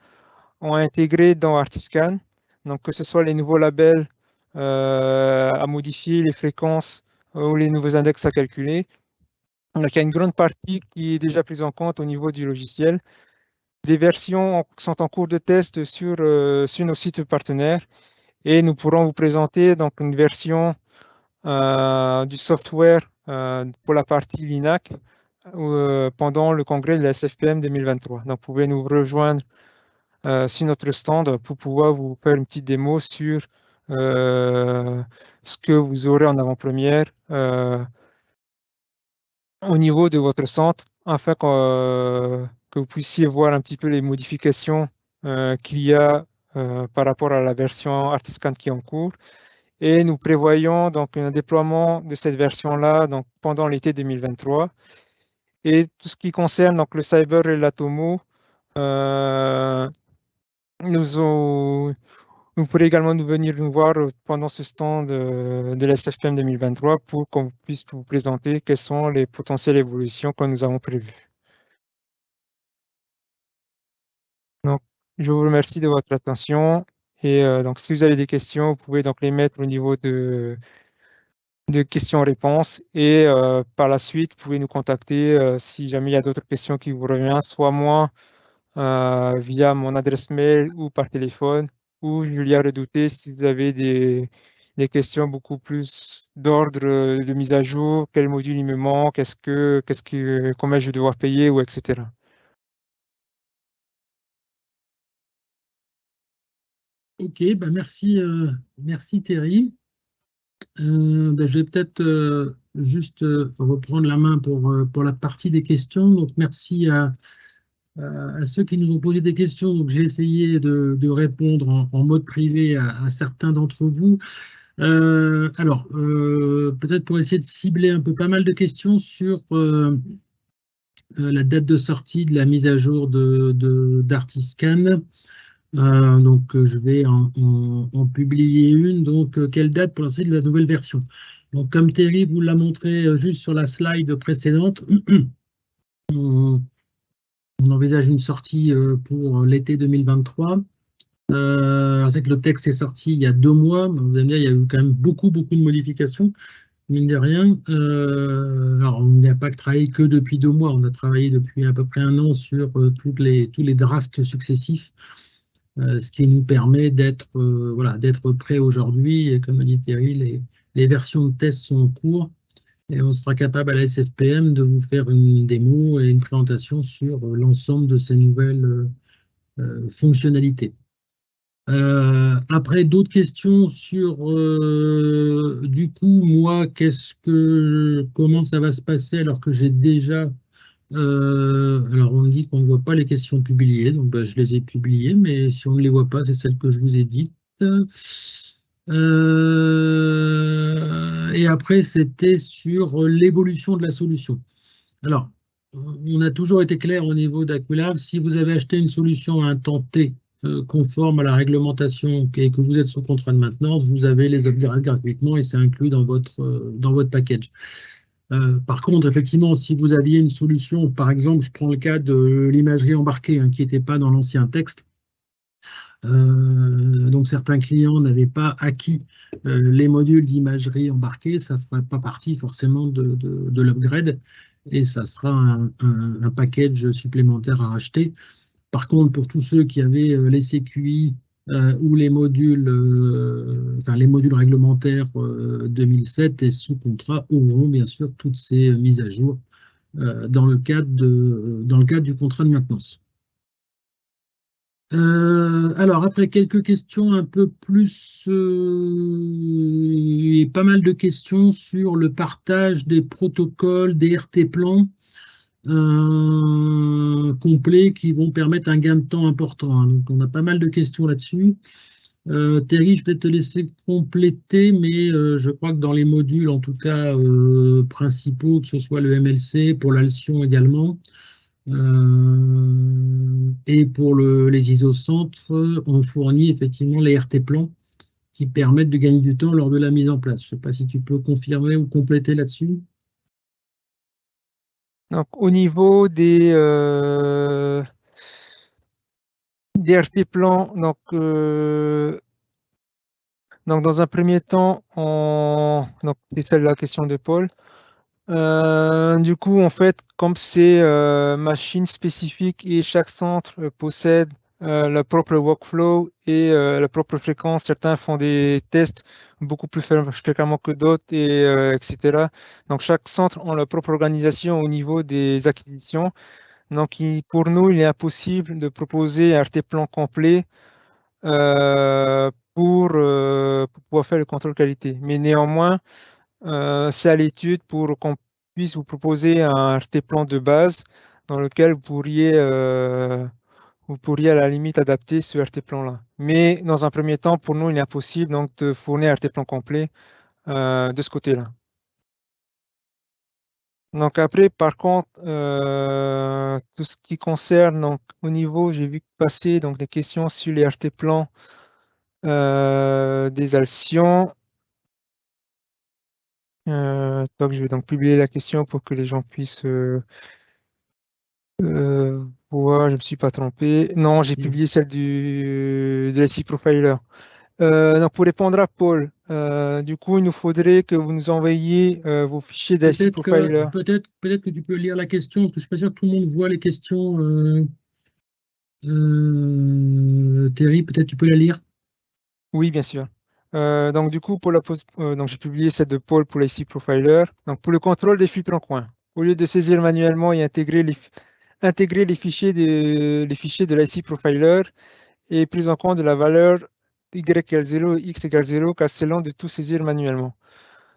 ont intégré dans Artiscan. Donc, que ce soit les nouveaux labels à modifier, les fréquences ou les nouveaux index à calculer. Donc, il y a une grande partie qui est déjà prise en compte au niveau du logiciel. Des versions sont en cours de test sur nos sites partenaires et nous pourrons vous présenter donc, une version du software pour la partie LINAC pendant le congrès de la SFPM 2023. Donc, vous pouvez nous rejoindre sur notre stand pour pouvoir vous faire une petite démo sur ce que vous aurez en avant-première au niveau de votre centre afin que vous puissiez voir un petit peu les modifications qu'il y a par rapport à la version Artiscan qui est en cours. Et nous prévoyons donc un déploiement de cette version-là donc, pendant l'été 2023. Et tout ce qui concerne donc, le Cyber et l'Atomo, vous pourrez également venir nous voir pendant ce stand de la SFPM 2023 pour qu'on puisse vous présenter quelles sont les potentielles évolutions que nous avons prévues. Donc, je vous remercie de votre attention. Et donc, si vous avez des questions, vous pouvez donc les mettre au niveau de questions-réponses. Et par la suite, vous pouvez nous contacter si jamais il y a d'autres questions qui vous reviennent, soit moi via mon adresse mail ou par téléphone, ou Julia Redouté si vous avez des questions beaucoup plus d'ordre de mise à jour, quel module il me manque, combien je vais devoir payer, ou etc. Ok, bah merci, merci Thierry. Je vais peut-être juste reprendre la main pour la partie des questions. Donc merci à ceux qui nous ont posé des questions. Donc j'ai essayé de répondre en mode privé à certains d'entre vous. Alors, peut-être pour essayer de cibler un peu pas mal de questions sur la date de sortie de la mise à jour d'Artiscan. Donc, je vais en publier une. Donc, quelle date pour lancer de la nouvelle version? Donc, comme Thierry vous l'a montré juste sur la slide précédente, on envisage une sortie pour l'été 2023. C'est que le texte est sorti il y a 2 mois, mais vous allez me dire, il y a eu quand même beaucoup de modifications, mine de rien. Alors, on n'a pas travaillé que depuis 2 mois, on a travaillé depuis à peu près 1 an sur tous les drafts successifs. Ce qui nous permet d'être voilà, d'être prêt aujourd'hui. Et comme a dit Thierry, les versions de test sont en cours et on sera capable à la SFPM de vous faire une démo et une présentation sur l'ensemble de ces nouvelles fonctionnalités. Après, d'autres questions sur du coup, moi, comment ça va se passer alors que j'ai déjà alors, on me dit qu'on ne voit pas les questions publiées, donc je les ai publiées, mais si on ne les voit pas, c'est celles que je vous ai dites. Et après, c'était sur l'évolution de la solution. Alors, on a toujours été clair au niveau d'Aquilab, si vous avez acheté une solution à un temps T conforme à la réglementation et que vous êtes sous contrat de maintenance, vous avez les upgrades gratuitement et c'est inclus dans votre package. Par contre, effectivement, si vous aviez une solution, par exemple, je prends le cas de l'imagerie embarquée qui n'était pas dans l'ancien texte, donc certains clients n'avaient pas acquis les modules d'imagerie embarquée, ça ne ferait pas partie forcément de l'upgrade et ça sera un package supplémentaire à acheter. Par contre, pour tous ceux qui avaient les CQI ou les modules réglementaires 2007 et sous contrat auront bien sûr toutes ces mises à jour dans le cadre du contrat de maintenance. Alors, après quelques questions un peu plus, et pas mal de questions sur le partage des protocoles, des RT-plans complets qui vont permettre un gain de temps important, hein. Donc, on a pas mal de questions là-dessus. Terry, je vais te laisser compléter, mais je crois que dans les modules, en tout cas principaux, que ce soit le MLC, pour l'Alcyon également, et pour les isocentres, on fournit effectivement les RT-plans qui permettent de gagner du temps lors de la mise en place. Je ne sais pas si tu peux confirmer ou compléter là-dessus. Donc, au niveau des RT plans, donc dans un premier temps, donc c'est celle la question de Paul. Du coup, en fait, comme c'est machine spécifique et chaque centre possède leur propre workflow et la propre fréquence, certains font des tests beaucoup plus fréquemment que d'autres, etc. Donc, chaque centre a leur propre organisation au niveau des acquisitions. Donc, pour nous, il est impossible de proposer un RT-plan complet pour pouvoir faire le contrôle qualité. Mais néanmoins, c'est à l'étude pour qu'on puisse vous proposer un RT-plan de base dans lequel vous pourriez à la limite adapter ce RT-plan-là. Mais dans un premier temps, pour nous, il est impossible donc, de fournir un RT-plan complet de ce côté-là. Donc après, par contre, tout ce qui concerne donc, au niveau, j'ai vu passer donc, des questions sur les RT-plans des Alcyons. Donc je vais donc publier la question pour que les gens puissent voir. Je ne me suis pas trompé. Non, j'ai Et publié celle de l'IC Profiler. Donc pour répondre à Paul, du coup, il nous faudrait que vous nous envoyiez vos fichiers d'IC Profiler. peut-être que tu peux lire la question, parce que je suis pas sûr que tout le monde voit les questions. Terry, peut-être tu peux la lire. Oui, bien sûr. Donc du coup, donc j'ai publié celle de Paul pour l'IC Profiler. Donc pour le contrôle des filtres en coin, au lieu de saisir manuellement et intégrer les fichiers de l'IC Profiler et prise en compte de la valeur y égale 0 et x égale 0, car c'est lent de tout saisir manuellement.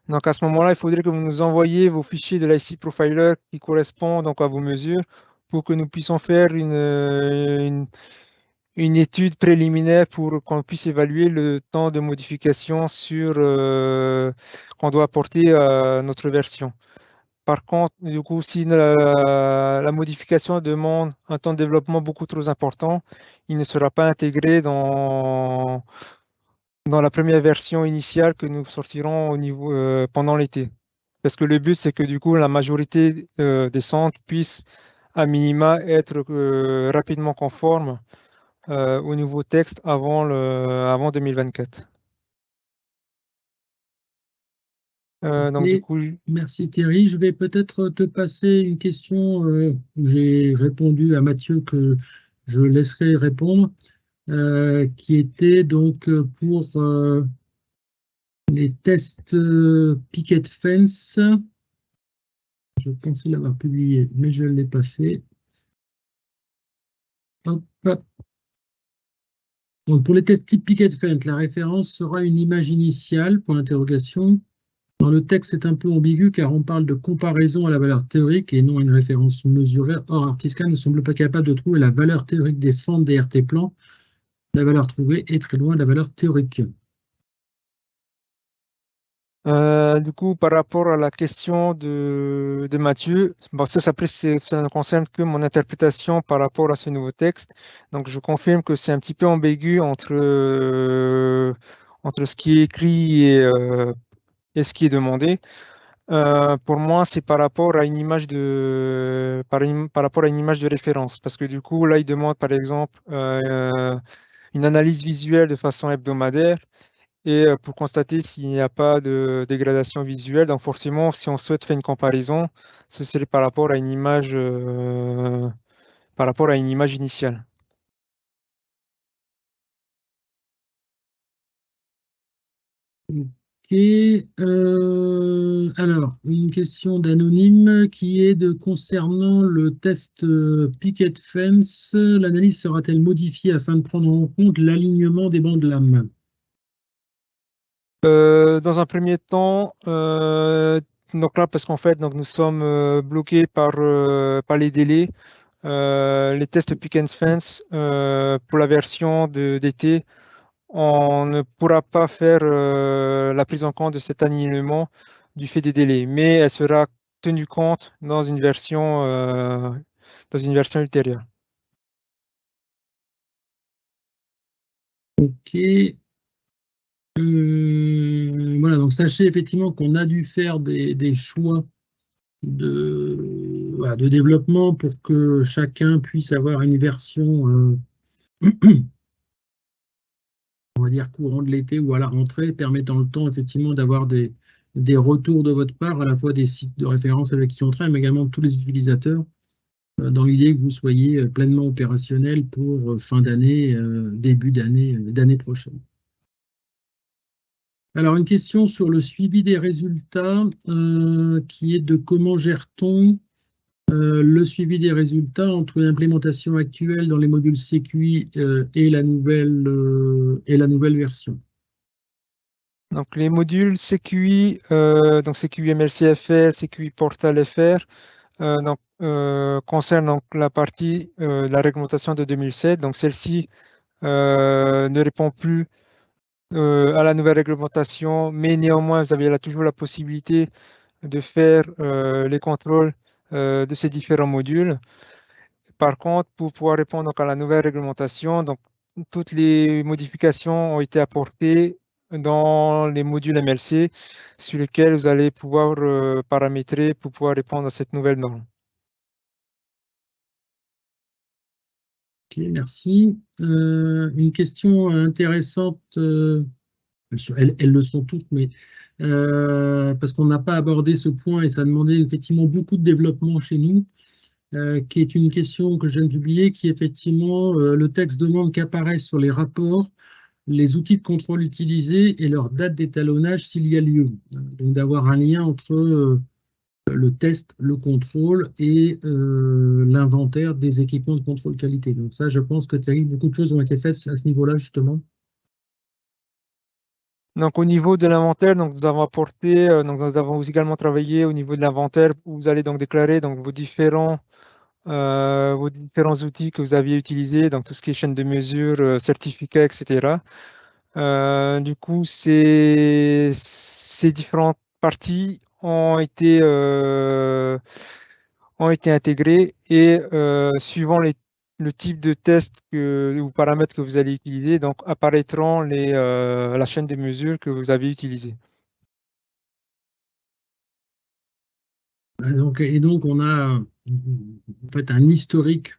Donc à ce moment-là, il faudrait que vous nous envoyiez vos fichiers de l'IC Profiler qui correspondent donc à vos mesures pour que nous puissions faire une étude préliminaire pour qu'on puisse évaluer le temps de modification qu'on doit apporter à notre version. Par contre, du coup, si la modification demande un temps de développement beaucoup trop important, il ne sera pas intégré dans la première version initiale que nous sortirons pendant l'été. Parce que le but, c'est que du coup, la majorité des centres puissent à minima être rapidement conformes au nouveau texte avant 2024. Donc du Et coup, merci Thierry. Je vais peut-être te passer une question où j'ai répondu à Mathieu que je laisserai répondre, qui était donc pour les tests Picket Fence. Je pensais l'avoir publié, mais je ne l'ai pas fait. Hop, hop. Donc pour les tests type Picket Fence, la référence sera une image initiale, point d'interrogation. Dans le texte, c'est un peu ambigu car on parle de comparaison à la valeur théorique et non à une référence mesurée. Or, Artisca ne semble pas capable de trouver la valeur théorique des fentes des RT plans. La valeur trouvée est très loin de la valeur théorique. du coup, par rapport à la question de Mathieu, bon, après, ça ne concerne que mon interprétation par rapport à ce nouveau texte. Donc, je confirme que c'est un petit peu ambigu entre ce qui est écrit et ce qui est demandé. Pour moi, c'est par rapport à une image par rapport à une image de référence. Parce que du coup, là, il demande, par exemple, une analyse visuelle de façon hebdomadaire et pour constater s'il n'y a pas de dégradation visuelle. Donc forcément, si on souhaite faire une comparaison, ce serait par rapport à une image initiale. Ok. Alors, une question d'anonyme qui est concernant le test Picket Fence. L'analyse sera-t-elle modifiée afin de prendre en compte l'alignement des bandes lames? Dans un premier temps, donc là, parce qu'en fait, donc, nous sommes bloqués par les délais. Les tests Pick and Fence pour la version d'été, on ne pourra pas faire la prise en compte de cet alignement du fait des délais, mais elle sera tenue compte dans une version ultérieure. Ok. Voilà, donc sachez effectivement qu'on a dû faire des choix voilà, de développement pour que chacun puisse avoir une version, on va dire, courant de l'été ou à la rentrée, permettant le temps effectivement d'avoir des retours de votre part, à la fois des sites de référence avec qui on travaille, mais également de tous les utilisateurs, dans l'idée que vous soyez pleinement opérationnel pour fin d'année, début d'année prochaine. Alors, une question sur le suivi des résultats, qui est de comment gère-t-on le suivi des résultats entre l'implémentation actuelle dans les modules CQI et la nouvelle version. Donc les modules CQI, donc CQI MLC-FR, CQI Portal FR, concernent donc la partie de la réglementation de 2007. Donc celle-ci ne répond plus à la nouvelle réglementation, mais néanmoins, vous avez toujours la possibilité de faire les contrôles de ces différents modules. Par contre, pour pouvoir répondre donc, à la nouvelle réglementation, donc, toutes les modifications ont été apportées dans les modules MLC sur lesquels vous allez pouvoir paramétrer pour pouvoir répondre à cette nouvelle norme. Ok, merci. Une question intéressante, elles le sont toutes, mais parce qu'on n'a pas abordé ce point et ça demandait effectivement beaucoup de développement chez nous, qui est une question que je viens de publier, qui effectivement, le texte demande qu'apparaissent sur les rapports les outils de contrôle utilisés et leur date d'étalonnage s'il y a lieu. Donc d'avoir un lien entre le test, le contrôle et l'inventaire des équipements de contrôle qualité. Donc ça, je pense que beaucoup de choses ont été faites à ce niveau-là, justement. Donc au niveau de l'inventaire, donc nous avons apporté, donc nous avons également travaillé au niveau de l'inventaire où vous allez donc déclarer donc vos différents outils que vous aviez utilisés, donc tout ce qui est chaîne de mesure, certificats, etc. Du coup, ces différentes parties ont été intégrées et suivant le type de test ou paramètres que vous allez utiliser, donc apparaîtront la chaîne de mesure que vous avez utilisée. Donc, on a en fait un historique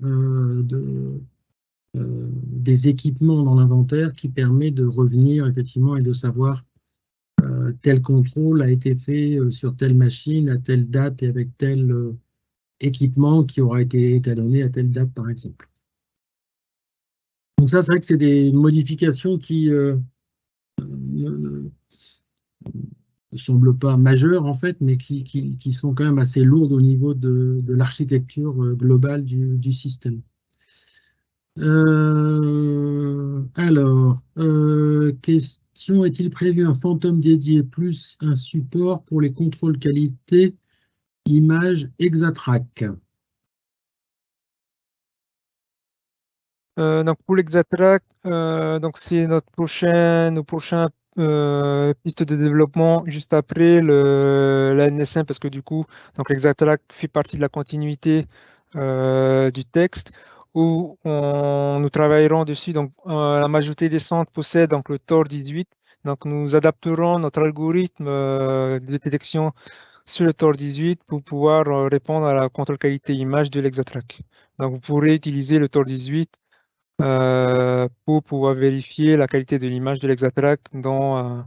des équipements dans l'inventaire qui permet de revenir effectivement et de savoir tel contrôle a été fait sur telle machine à telle date et avec tel équipement qui aura été étalonné à telle date, par exemple. Donc ça, c'est vrai que c'est des modifications qui ne semblent pas majeures en fait, mais qui sont quand même assez lourdes au niveau de l'architecture globale du système. Question, est-il prévu un Phantom dédié plus un support pour les contrôles qualité image Exatrack? Donc pour l'Exatrack, donc c'est nos prochains pistes de développement juste après la NS1 parce que du coup, donc l'Exatrack fait partie de la continuité du texte où nous travaillerons dessus. Donc la majorité des centres possèdent donc le TOR 18. Donc nous adapterons notre algorithme de détection sur le TOR 18 pour pouvoir répondre à la contrôle qualité image de l'Exatrack. Donc vous pourrez utiliser le TOR 18 pour pouvoir vérifier la qualité de l'image de l'Exatrack dans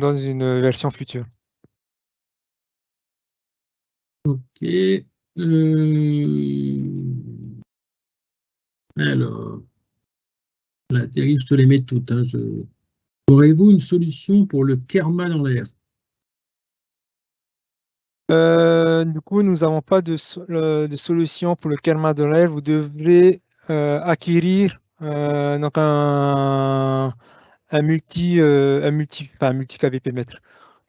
une version future. Ok. Alors, là, Thierry, je te les mets toutes. Hein, aurez-vous une solution pour le kerma dans l'air? Du coup, nous n'avons pas de solution pour le kerma de l'air. Vous devrez acquérir donc pas un multi kVp mètre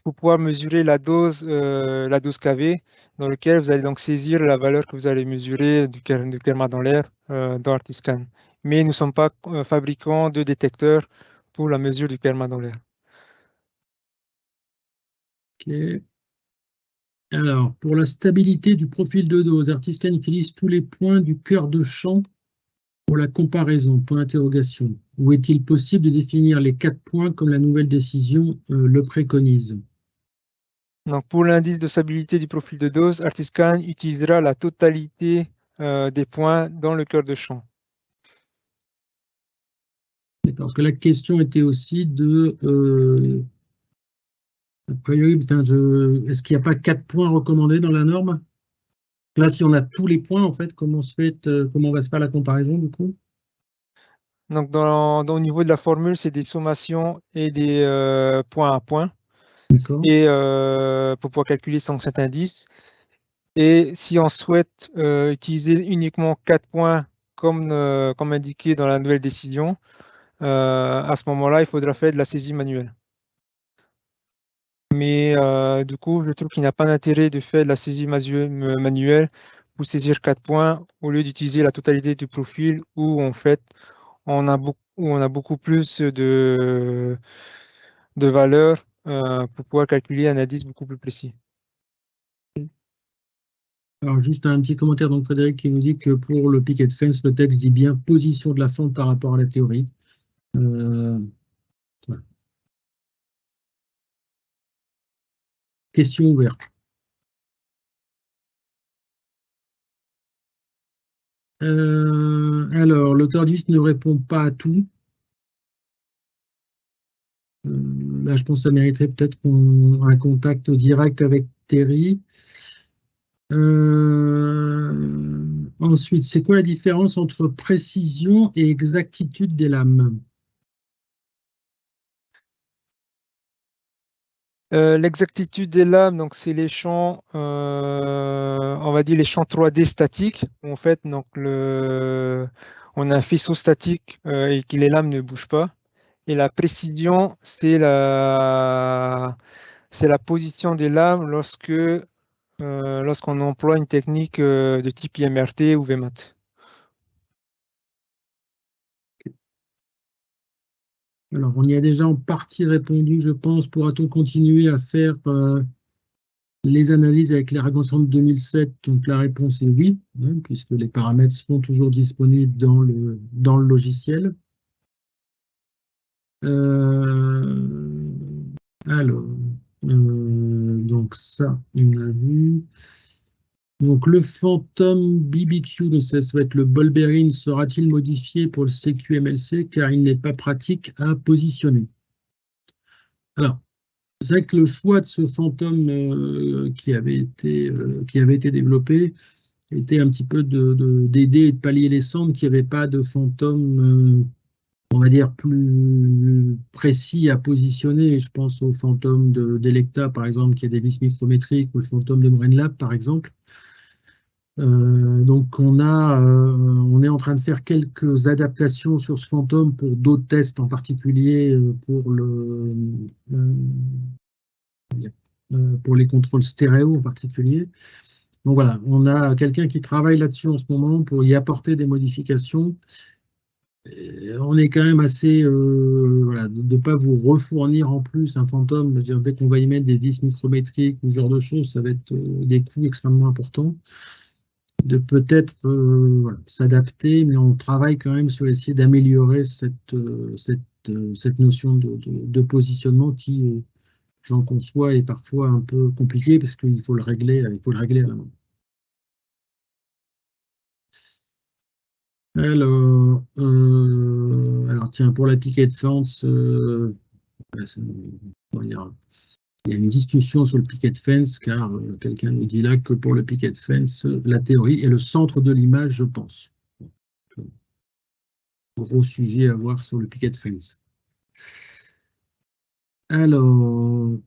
pour pouvoir mesurer la dose kV dans lequel vous allez donc saisir la valeur que vous allez mesurer du kerma dans l'air dans Artiscan. Mais nous ne sommes pas fabricants de détecteurs pour la mesure du kerma dans l'air. Ok. Alors, pour la stabilité du profil de dose, Artiscan utilise tous les points du cœur de champ pour la comparaison, point d'interrogation. Ou est-il possible de définir les 4 points comme la nouvelle décision le préconise? Donc, pour l'indice de stabilité du profil de dose, Artiscan utilisera la totalité des points dans le cœur de champ. Parce que la question était aussi de a priori, est-ce qu'il n'y a pas 4 points recommandés dans la norme? Là, si on a tous les points, en fait, comment va se faire la comparaison du coup? Donc, au niveau de la formule, c'est des sommations et des points à points. D'accord. Et pour pouvoir calculer cet indice. Et si on souhaite utiliser uniquement 4 points comme indiqué dans la nouvelle décision, à ce moment-là, il faudra faire de la saisie manuelle. Mais du coup, je trouve qu'il n'y a pas d'intérêt de faire de la saisie manuelle pour saisir 4 points au lieu d'utiliser la totalité du profil où en fait on a beaucoup plus de valeurs pour pouvoir calculer un indice beaucoup plus précis. Alors, juste un petit commentaire, donc Frédéric qui nous dit que pour le picket fence, le texte dit bien position de la fente par rapport à la théorie. Voilà. Question ouverte. Alors, l'auteur du ne répond pas à tout. Là, je pense que ça mériterait peut-être un contact direct avec Terry. Ensuite, c'est quoi la différence entre précision et exactitude des lames? L'exactitude des lames, donc c'est les champs, on va dire les champs 3D statiques. En fait, donc on a un faisceau statique et que les lames ne bougent pas. Et la précision, c'est la position des lames lorsqu'on emploie une technique de type IMRT ou VMAT. Alors, on y a déjà en partie répondu, je pense. Pourra-t-on continuer à faire les analyses avec les Ragon de 2007? Donc, la réponse est oui, hein, puisque les paramètres sont toujours disponibles dans le logiciel. Alors, donc ça, on a vu. Donc le Phantom BBQ, donc ça va être le ball bearing, sera-t-il modifié pour le CQMLC car il n'est pas pratique à positionner? Alors, c'est vrai que le choix de ce Phantom qui avait été développé était un petit peu d'aider et de pallier les cendres qui n'avaient pas de Phantom, on va dire, plus précis à positionner. Je pense au Phantom d'Electa, par exemple, qui a des vis micrométriques, ou le Phantom de Brainlab, par exemple. Donc on est en train de faire quelques adaptations sur ce fantôme pour d'autres tests, en particulier pour les contrôles stéréo en particulier. Donc voilà, on a quelqu'un qui travaille là-dessus en ce moment pour y apporter des modifications. Et on est quand même assez, voilà, de ne pas vous refournir en plus un fantôme. Dès qu'on va y mettre des vis micrométriques ou ce genre de choses, ça va être des coûts extrêmement importants. De peut-être voilà, s'adapter, mais on travaille quand même sur essayer d'améliorer cette notion de positionnement qui, j'en conçois, est parfois un peu compliqué parce qu'il faut le régler à la main. Alors tiens, pour la picket fence, il y a une discussion sur le picket fence, car quelqu'un nous dit là que pour le picket fence, la théorie est le centre de l'image, je pense. Gros sujet à voir sur le picket fence. Alors,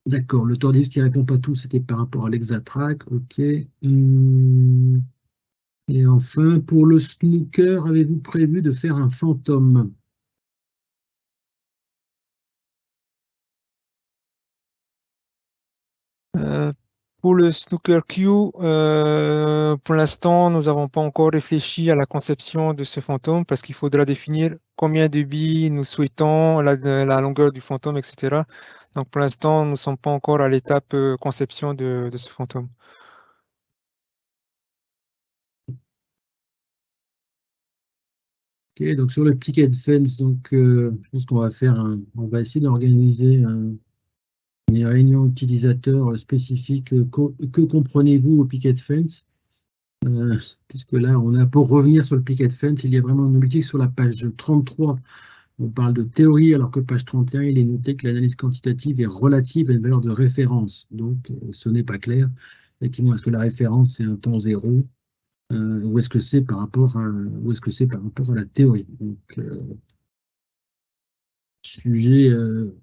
D'accord, le tordif qui répond pas tout, c'était par rapport à l'Hexatrack, ok. Et enfin, pour le snooker, avez-vous prévu de faire un fantôme? Pour le snooker Q, pour l'instant, nous n'avons pas encore réfléchi à la conception de ce fantôme parce qu'il faudra définir combien de billes nous souhaitons, la longueur du fantôme, etc. Donc pour l'instant, nous ne sommes pas encore à l'étape conception de ce fantôme. Ok, donc sur le picket fence, donc, je pense qu'on va faire on va essayer d'organiser une réunion utilisateur spécifique. Que comprenez-vous au picket fence? Puisque là, pour revenir sur le picket fence, il y a vraiment un objectif sur la page 33. On parle de théorie, alors que page 31, il est noté que l'analyse quantitative est relative à une valeur de référence. Donc, ce n'est pas clair. Effectivement, est-ce que la référence, c'est un temps zéro? Ou est-ce que c'est par rapport à la théorie? Donc, sujet euh,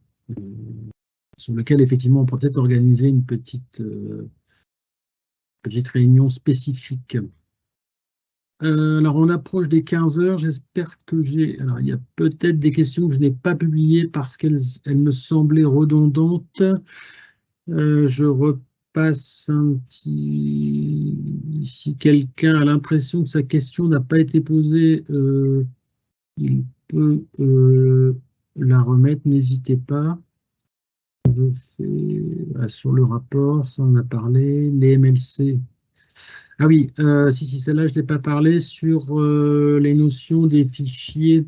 sur lequel, effectivement, on pourrait peut-être organiser une petite réunion spécifique. Alors, on approche des 15 heures. J'espère que j'ai... Alors, il y a peut-être des questions que je n'ai pas publiées parce qu'elles me semblaient redondantes. Je repasse un petit... Si quelqu'un a l'impression que sa question n'a pas été posée, il peut la remettre. N'hésitez pas. Je fais sur le rapport, ça on a parlé. Les MLC. Ah oui, si, celle-là, je ne l'ai pas parlé sur les notions des fichiers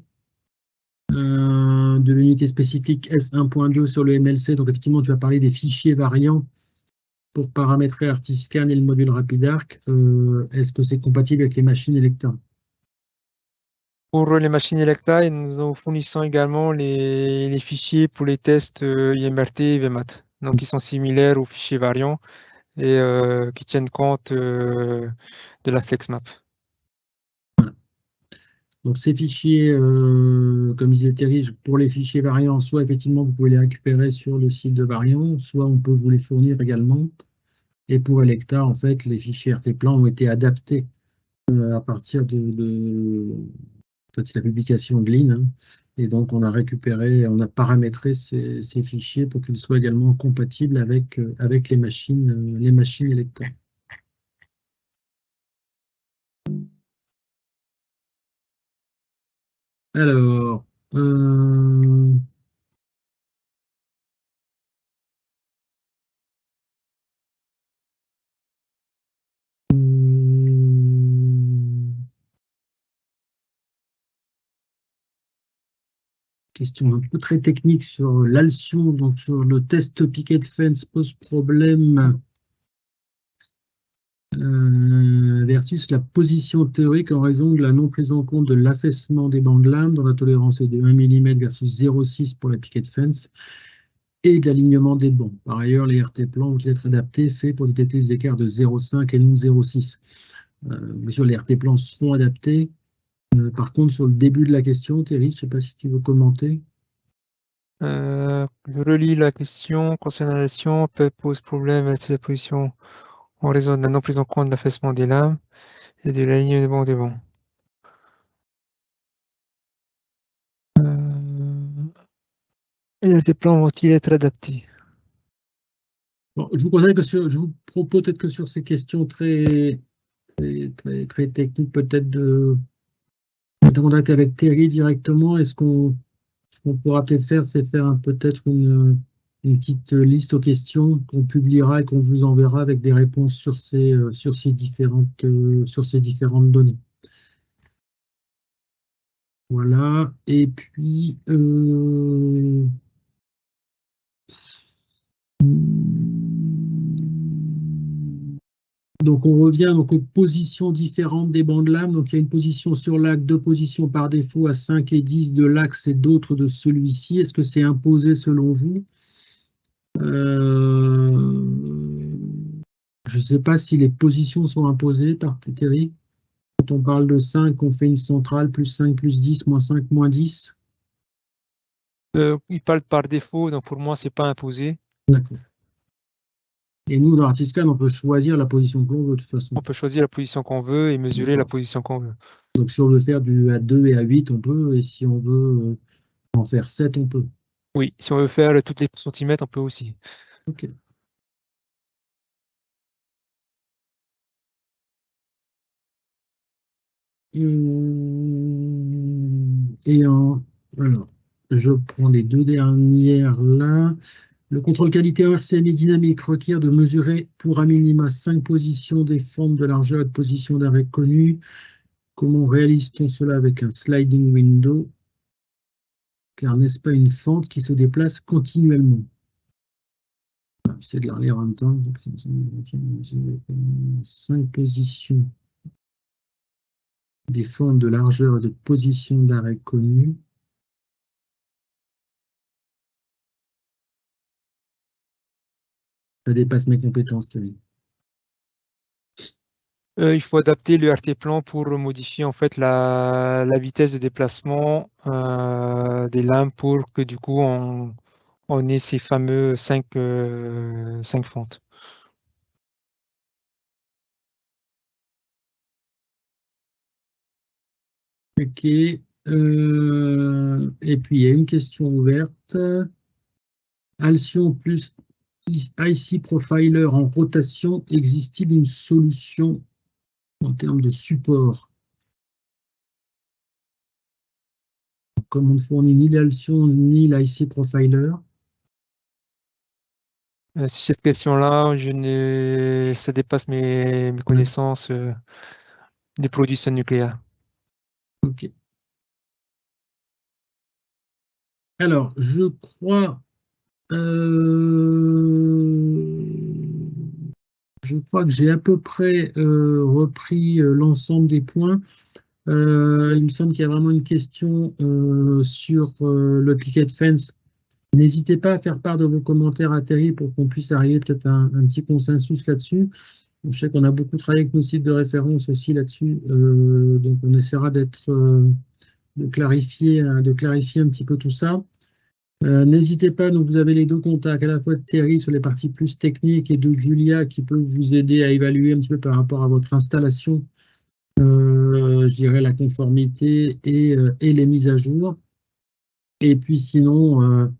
de l'unité spécifique S1.2 sur le MLC. Donc, effectivement, tu as parlé des fichiers variants pour paramétrer Artiscan et le module RapidArc. Est-ce que c'est compatible avec les machines Electa? Pour les machines Electa, nous fournissons également les fichiers pour les tests IMRT et VMAT. Donc, ils sont similaires aux fichiers variants et qui tiennent compte de la FlexMap. Donc ces fichiers, comme disait Thierry, pour les fichiers variants, soit effectivement vous pouvez les récupérer sur le site de Variant, soit on peut vous les fournir également. Et pour Electa, en fait, les fichiers RT-Plan ont été adaptés à partir en fait, c'est la publication de Lean, hein. Et donc on a paramétré ces fichiers pour qu'ils soient également compatibles avec les machines Electa. Alors, question un peu très technique sur l'alcyon, donc sur le test picket fence pose problème versus la position théorique en raison de la non prise en compte de l'affaissement des bandes lames dont la tolérance est de 1 mm versus 0,6 pour la picket fence et de l'alignement des bancs. Par ailleurs, les RT plans vont être adaptés, faits pour détecter les écarts de 0,5 et non 0,6. Bien sûr, les RT plans seront adaptés. Par contre, sur le début de la question, Thierry, je ne sais pas si tu veux commenter. Je relis la question concernant la leçon. Pose problème à cette position en raison de la non prise en compte de l'affaissement des lames et de l'alignement des bancs. Les plans vont-ils être adaptés? Bon, je vous propose peut-être que sur ces questions très techniques, peut-être de contact avec Thierry directement. Ce qu'on pourra peut-être faire, c'est faire peut-être une petite liste aux questions qu'on publiera et qu'on vous enverra avec des réponses sur ces différentes données. Voilà. Et puis, donc on revient donc aux positions différentes des bandes lames. Donc il y a une position sur l'axe, deux positions par défaut à 5 et 10 de l'axe et d'autres de celui-ci. Est-ce que c'est imposé selon vous? Je ne sais pas si les positions sont imposées par Thierry. Quand on parle de 5, on fait une centrale, plus 5, plus 10, moins 5, moins 10. Il parle par défaut, donc pour moi, c'est pas imposé. D'accord. Et nous, dans Artiscan, on peut choisir la position qu'on veut, de toute façon. On peut choisir la position qu'on veut et mesurer la position qu'on veut. Donc, si on veut faire du A2 et A8, on peut. Et si on veut en faire 7, on peut. Oui, si on veut faire toutes les centimètres, on peut aussi. OK. Alors, je prends les deux dernières là. Le contrôle qualité RCMI dynamique requiert de mesurer pour à minima 5 positions des fentes de largeur et de position d'arrêt connues. Comment réalise-t-on cela avec un sliding window? Car n'est-ce pas une fente qui se déplace continuellement? C'est de la relire en même temps. 5 positions des fentes de largeur et de position d'arrêt connues. Ça dépasse mes compétences, Thierry. Il faut adapter le RT-plan pour modifier en fait la vitesse de déplacement des lames pour que du coup on ait ces fameux 5 fentes. OK. Et puis, il y a une question ouverte. Alcyon plus IC Profiler en rotation, existe-t-il une solution en termes de support? Comme on ne fournit ni l'Alcyon ni l'IC Profiler. Sur cette question-là, ça dépasse mes connaissances des produits nucléaires. OK. Alors, je crois que j'ai à peu près repris l'ensemble des points. Il me semble qu'il y a vraiment une question sur le picket fence. N'hésitez pas à faire part de vos commentaires à Thierry pour qu'on puisse arriver peut-être à un petit consensus là-dessus. Je sais qu'on a beaucoup travaillé avec nos sites de référence aussi là-dessus, donc on essaiera de clarifier un petit peu tout ça. N'hésitez pas, donc vous avez les deux contacts, à la fois de Thierry sur les parties plus techniques et de Julia qui peut vous aider à évaluer un petit peu par rapport à votre installation, je dirais la conformité et les mises à jour. Et puis sinon,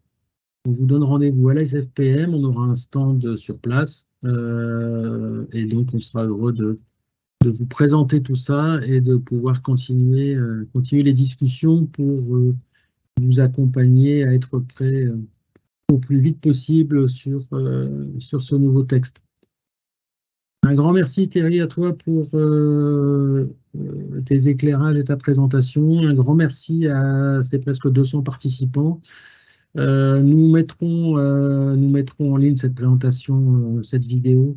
on vous donne rendez-vous à la SFPM, on aura un stand sur place et donc on sera heureux de vous présenter tout ça et de pouvoir continuer les discussions pour vous accompagner à être prêt au plus vite possible sur ce nouveau texte. Un grand merci Thierry à toi pour tes éclairages et ta présentation. Un grand merci à ces presque 200 participants. Nous mettrons en ligne cette présentation, cette vidéo,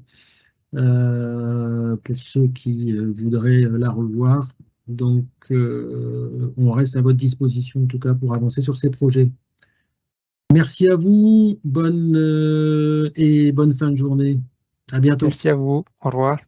pour ceux qui voudraient la revoir. Donc, on reste à votre disposition en tout cas pour avancer sur ces projets. Merci à vous, bonne fin de journée. À bientôt. Merci à vous. Au revoir.